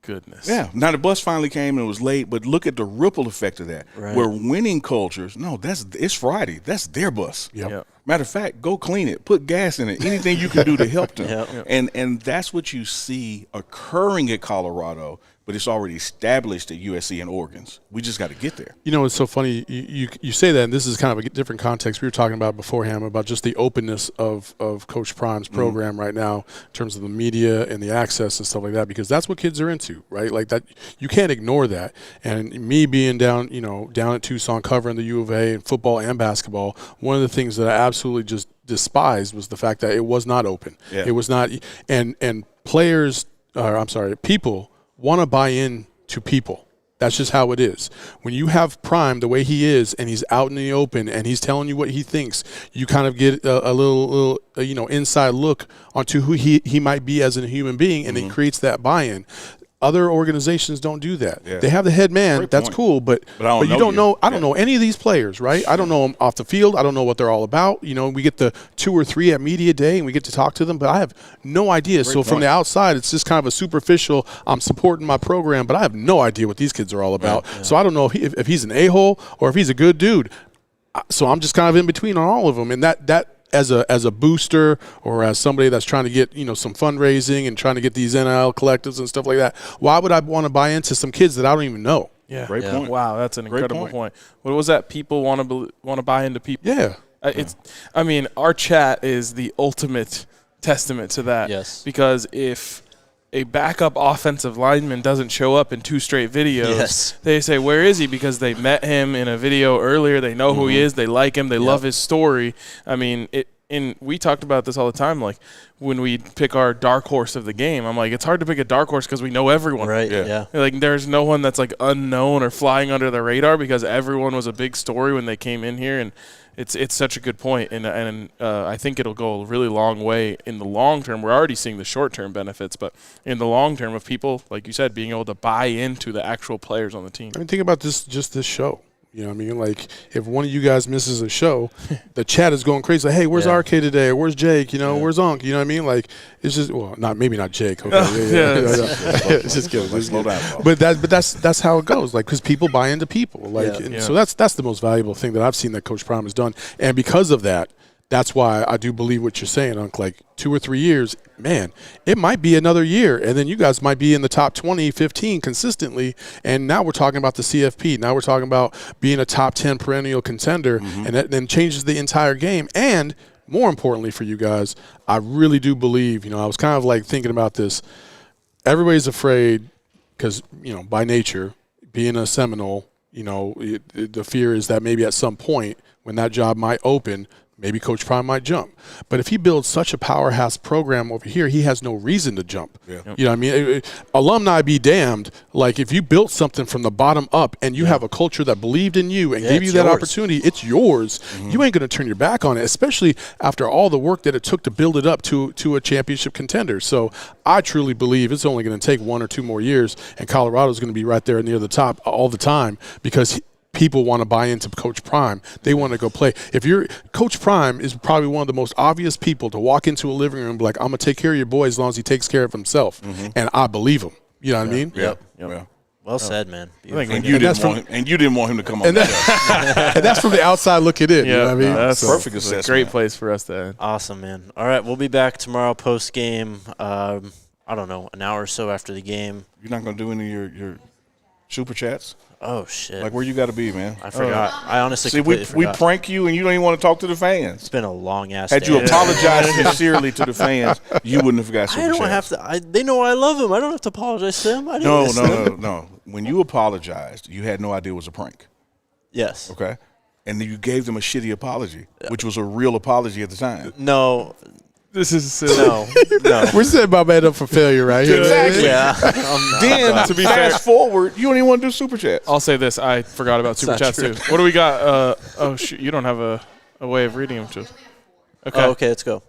Goodness. Yeah. Now the bus finally came and it was late, but look at the ripple effect of that. Right. Where winning cultures, it's Friday. That's their bus. Matter of fact, go clean it. Put gas in it. Anything you can do to help them. And that's what you see occurring at Colorado, but it's already established at USC and Oregon's. We just got to get there. It's so funny. You say that, and this is kind of a different context. We were talking about beforehand about just the openness of Coach Prime's program right now in terms of the media and the access and stuff like that, because that's what kids are into, right? Like that, you can't ignore that. And me being down at Tucson covering the U of A and football and basketball, one of the things that I absolutely just despised was the fact that it was not open. It was not, and people want to buy in to people. That's just how it is. When you have Prime the way he is and he's out in the open and he's telling you what he thinks, you kind of get a little inside look onto who he might be as a human being, and it creates that buy-in. Other organizations don't do that. They have the head man. Great that's point. cool, but you don't know. I don't know any of these players, right? I don't know them off the field. I don't know what they're all about. We get the 2 or 3 at media day and we get to talk to them, but I have no idea. So from the outside, it's just kind of a superficial, I'm supporting my program, but I have no idea what these kids are all about. So I don't know if he's an a-hole or if he's a good dude. So I'm just kind of in between on all of them, and that as a booster or as somebody that's trying to get some fundraising and trying to get these NIL collectives and stuff like that, why would I want to buy into some kids that I don't even know? Great point. Wow, that's an incredible point. What was that? People want to buy into people. Our chat is the ultimate testament to that. Yes. Because if a backup offensive lineman doesn't show up in 2 straight videos, they say, where is he? Because they met him in a video earlier. They know who he is. They like him. They love his story. we talked about this all the time, like when we pick our dark horse of the game, I'm like, it's hard to pick a dark horse because we know everyone. Right, yeah. Like there's no one that's like unknown or flying under the radar because everyone was a big story when they came in here, and it's such a good point. And I think it'll go a really long way in the long term. We're already seeing the short-term benefits, but in the long term of people, like you said, being able to buy into the actual players on the team. I mean, think about this show. You know what I mean? Like, if one of you guys misses a show, the chat is going crazy. Like, hey, where's RK today? Or where's Jake? You know, where's Unc? You know what I mean? Like, it's just, well, maybe not Jake. Okay. It's just kidding. Slow down. But that's how it goes. Like, because people buy into people. Like, so that's the most valuable thing that I've seen that Coach Prime has done. And because of that, that's why I do believe what you're saying, Unc. Like 2 or 3 years, man, it might be another year, and then you guys might be in the top 20, 15 consistently. And now we're talking about the CFP. Now we're talking about being a top 10 perennial contender, and that then changes the entire game. And more importantly for you guys, I really do believe. I was kind of like thinking about this. Everybody's afraid because by nature, being a Seminole, the fear is that maybe at some point when that job might open, maybe Coach Prime might jump. But if he builds such a powerhouse program over here, he has no reason to jump. Yeah. You know what I mean? Alumni be damned. Like, if you built something from the bottom up and you have a culture that believed in you and gave you that opportunity, it's yours. You ain't going to turn your back on it, especially after all the work that it took to build it up to a championship contender. So I truly believe it's only going to take 1 or 2 more years, and Colorado's going to be right there near the top all the time because people want to buy into Coach Prime. They want to go play. Coach Prime is probably one of the most obvious people to walk into a living room and be like, I'm going to take care of your boy as long as he takes care of himself. And I believe him. You know what I mean? Yep. Well said, man. And you didn't want him to come on. And that's from the outside looking in. You know what I mean? That's perfect assessment. A great place for us to end. Awesome, man. All right, we'll be back tomorrow post game. I don't know, an hour or so after the game. You're not going to do any of your super chats? Oh, shit. Like, where you got to be, man? I forgot. I honestly forgot. We prank you, and you don't even want to talk to the fans. It's been a long-ass Had day. you apologized sincerely to the fans, you wouldn't have got super I don't chats. have to. They know I love them. I don't have to apologize to them. No. When you apologized, you had no idea it was a prank. Yes. Okay? And then you gave them a shitty apology, which was a real apology at the time. No. This is silly. No. We're setting my man up for failure right here. Exactly. Yeah. Then, to be fast forward, you don't even want to do super chats. I'll say this. I forgot about super chats, too. What do we got? Oh, shoot. You don't have a way of reading them, too. Okay. Okay, let's go.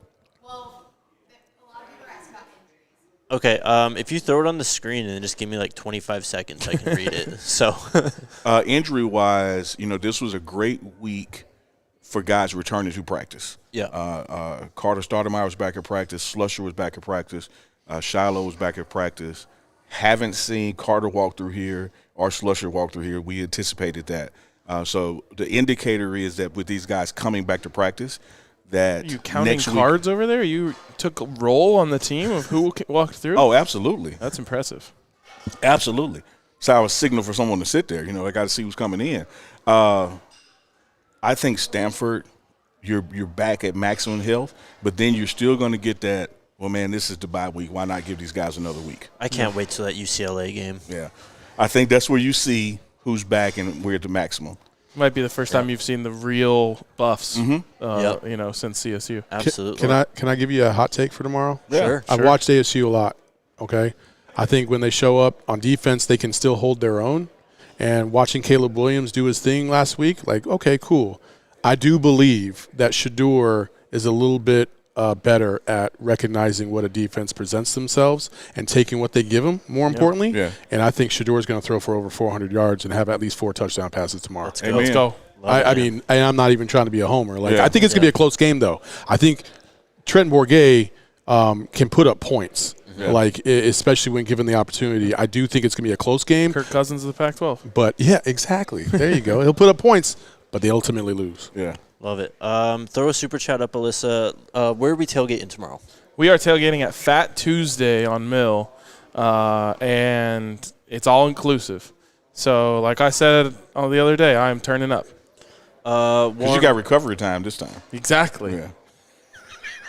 Okay, if you throw it on the screen and just give me like 25 seconds, I can read it. So, injury-wise, this was a great week for guys returning to practice. Yeah. Carter Stoudemire was back at practice. Slusher was back at practice. Shiloh was back at practice. Haven't seen Carter walk through here or Slusher walk through here. We anticipated that. So the indicator is that with these guys coming back to practice, that Are you counting cards over there? You took a roll on the team of who walked through? Oh, absolutely. That's impressive. Absolutely. So I was signal for someone to sit there. I got to see who's coming in. I think Stanford, you're back at maximum health, but then you're still going to get that, well, man, this is the bye week. Why not give these guys another week? I can't wait till that UCLA game. Yeah. I think that's where you see who's back and we're at the maximum. Might be the first time you've seen the real buffs, since CSU. Absolutely. Can I give you a hot take for tomorrow? Yeah. Sure. I've watched ASU a lot, okay? I think when they show up on defense, they can still hold their own. And watching Caleb Williams do his thing last week, like, okay, cool. I do believe that Shedeur is a little bit better at recognizing what a defense presents themselves and taking what they give them, more importantly. Yeah. And I think Shedeur is going to throw for over 400 yards and have at least 4 touchdown passes tomorrow. Let's go. I mean, and I'm not even trying to be a homer. I think it's going to be a close game, though. I think Trent Bourget can put up points. Yeah. Especially when given the opportunity. I do think it's going to be a close game. Kirk Cousins of the Pac-12. But, yeah, exactly. There you go. He'll put up points, but they ultimately lose. Yeah. Love it. Throw a super chat up, Alyssa. Where are we tailgating tomorrow? We are tailgating at Fat Tuesday on Mill, and it's all-inclusive. So, like I said the other day, I'm turning up. Because you got recovery time this time. Exactly. Yeah.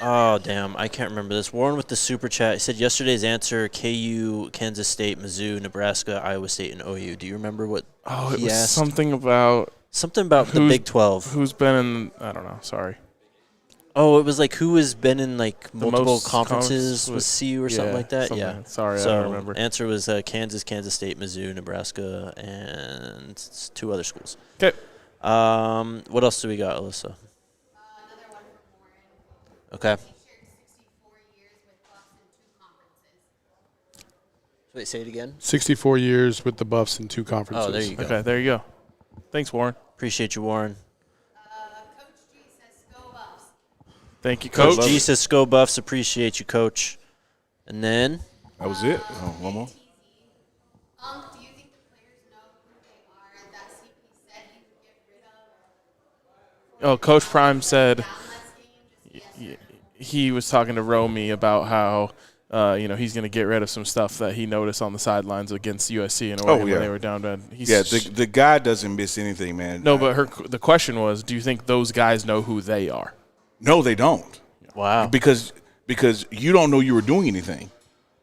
Oh, damn. I can't remember this. Warren with the super chat. He said yesterday's answer, KU, Kansas State, Mizzou, Nebraska, Iowa State, and OU. Do you remember what it he was asked? something about the Big 12. Who's been in – I don't know. Sorry. Oh, it was like who has been in like multiple most conferences with CU or something like that? something Yeah. like that. Sorry, I so don't remember. Answer was Kansas, Kansas State, Mizzou, Nebraska, and 2 other schools. Okay. What else do we got, Alyssa? Another one from Warren. Okay. He shared 64 years with Buffs in 2 conferences. Wait, say it again. 64 years with the Buffs in 2 conferences. Oh, there you go. Okay, there you go. Thanks, Warren. Appreciate you, Warren. Coach G says go Buffs. Thank you, Coach. Coach G says go Buffs. Appreciate you, Coach. And then That was it. Oh, one more. Do you think the players know who they are and that CP said he would get rid of? Oh, Coach Prime said he was talking to Romy about how he's going to get rid of some stuff that he noticed on the sidelines against USC and Oregon when they were down bad. The guy doesn't miss anything, man. No, but the question was, do you think those guys know who they are? No, they don't. Wow. Because you don't know you were doing anything.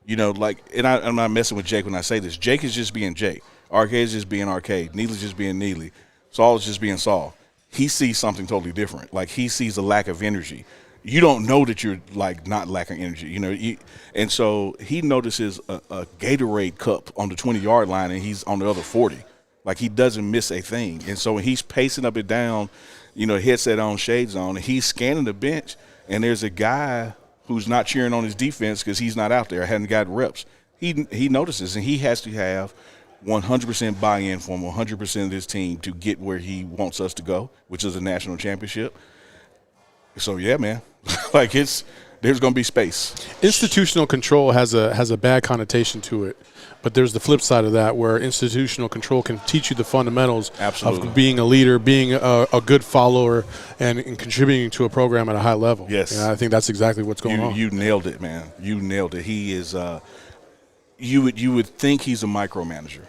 You know, like, and I'm not messing with Jake when I say this. Jake is just being Jake. Arcade is just being Arcade. Neely's just being Neely. Saul is just being Saul. He sees something totally different. Like, he sees a lack of energy. You don't know that you're, like, not lacking energy, you know. And so he notices a Gatorade cup on the 20-yard line, and he's on the other 40. Like, he doesn't miss a thing. And so when he's pacing up and down, headset on, shades on, and he's scanning the bench, and there's a guy who's not cheering on his defense because he's not out there, hadn't got reps. He notices, and he has to have 100% buy-in from 100% of his team to get where he wants us to go, which is a national championship. So, yeah, man. Like, there's going to be space. Institutional control has a bad connotation to it, but there's the flip side of that where institutional control can teach you the fundamentals of being a leader, being a good follower, and contributing to a program at a high level. Yes. And I think that's exactly what's going on. You nailed it, man. You nailed it. He is you would think he's a micromanager,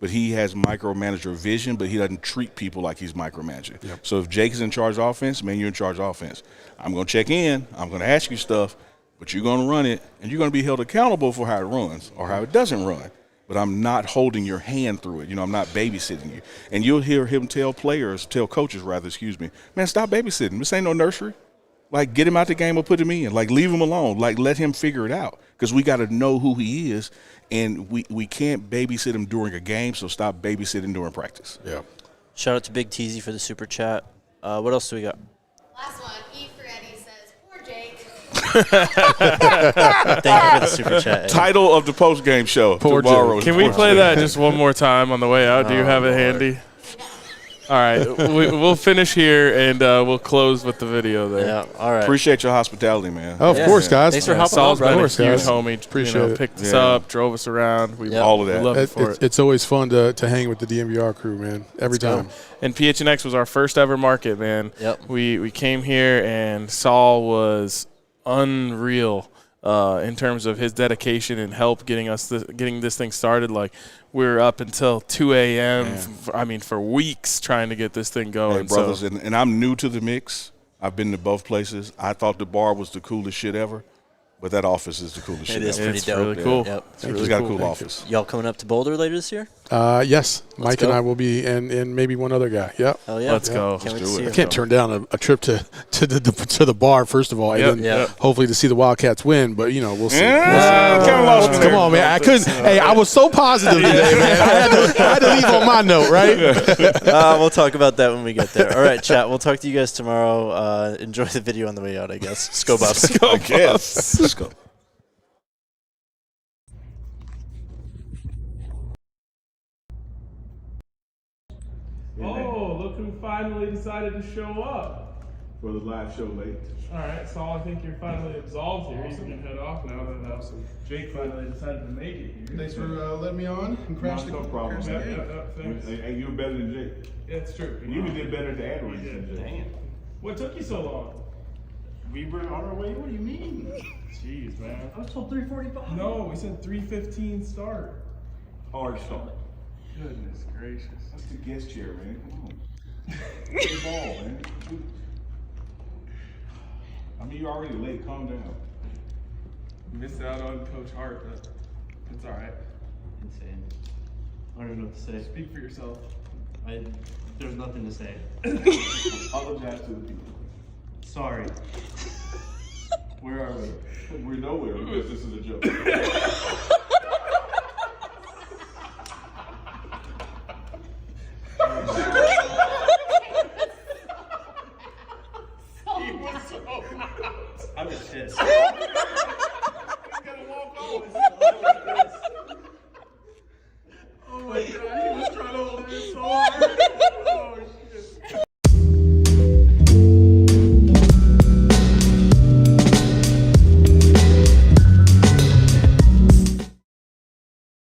but he has micromanager vision, but he doesn't treat people like he's micromanaging. Yep. So if Jake is in charge of offense, man, you're in charge of offense. I'm going to check in. I'm going to ask you stuff, but you're going to run it, and you're going to be held accountable for how it runs or how it doesn't run. But I'm not holding your hand through it. I'm not babysitting you. And you'll hear him tell coaches, man, stop babysitting. This ain't no nursery. Like, get him out the game or put him in. Like, leave him alone. Like, let him figure it out because we got to know who he is, and we can't babysit him during a game, so stop babysitting during practice. Yeah. Shout out to Big Teasy for the super chat. What else do we got? Last one. E. Freddy says, poor Jake. Thank you for the super chat, Eddie. Title of the post-game show. Poor tomorrow. Can we play that just one more time on the way out? Do you have it handy? All right, we'll finish here and we'll close with the video there. Yeah, all right. Appreciate your hospitality, man. Oh, of course, guys. Thanks for hopping Saul's on, been brother. a huge homie. Appreciate it. Picked us up, drove us around. All of that. We love it for it. It's always fun to hang with the DNVR crew, man. Every time. And PHNX was our first ever market, man. Yep. We came here and Saul was unreal in terms of his dedication and help getting this thing started. Like, we were up until 2 a.m. For weeks trying to get this thing going. Hey, brothers, and I'm new to the mix. I've been to both places. I thought the bar was the coolest shit ever, but that office is the coolest shit ever. It is pretty dope. Really cool. Yep. It's got a cool office. Y'all coming up to Boulder later this year? Yes. Mike and go. I will be, and maybe one other guy. Yep. Hell yeah. Let's go. Can't wait to do see it. you. I can't turn down a trip to the bar, first of all, and then hopefully to see the Wildcats win, but, we'll see. Come on, man. I couldn't. Hey, I was so positive today, man. I had to leave on my note, right? We'll talk about that when we get there. All right, chat. We'll talk to you guys tomorrow. Enjoy the video on the way out, I guess. Sco Buffs. Let's go. Oh, look who finally decided to show up. For the live show late. All right, Saul, I think you're finally absolved here. You can head off now that Jake finally decided to make it here. Thanks for letting me on and crash the problem. Thanks. Hey, you were better than Jake. Yeah, it's true. You even did better at the ad reads than Jake. Damn. What took you so long? We were on our way. What do you mean? Jeez, man. I was told 3:45. No, we said 3:15 start. Hard start. Goodness gracious. That's the guest chair, man. Come on. Get the ball, man. I mean, you're already late. Calm down. Missed out on Coach Hart, but it's all right. Insane. I don't even know what to say. Speak for yourself. There's nothing to say. Apologize to the people. Sorry. Where are we? We're nowhere because this is a joke. I'm just pissed. Oh my God, he was trying to hold it so hard.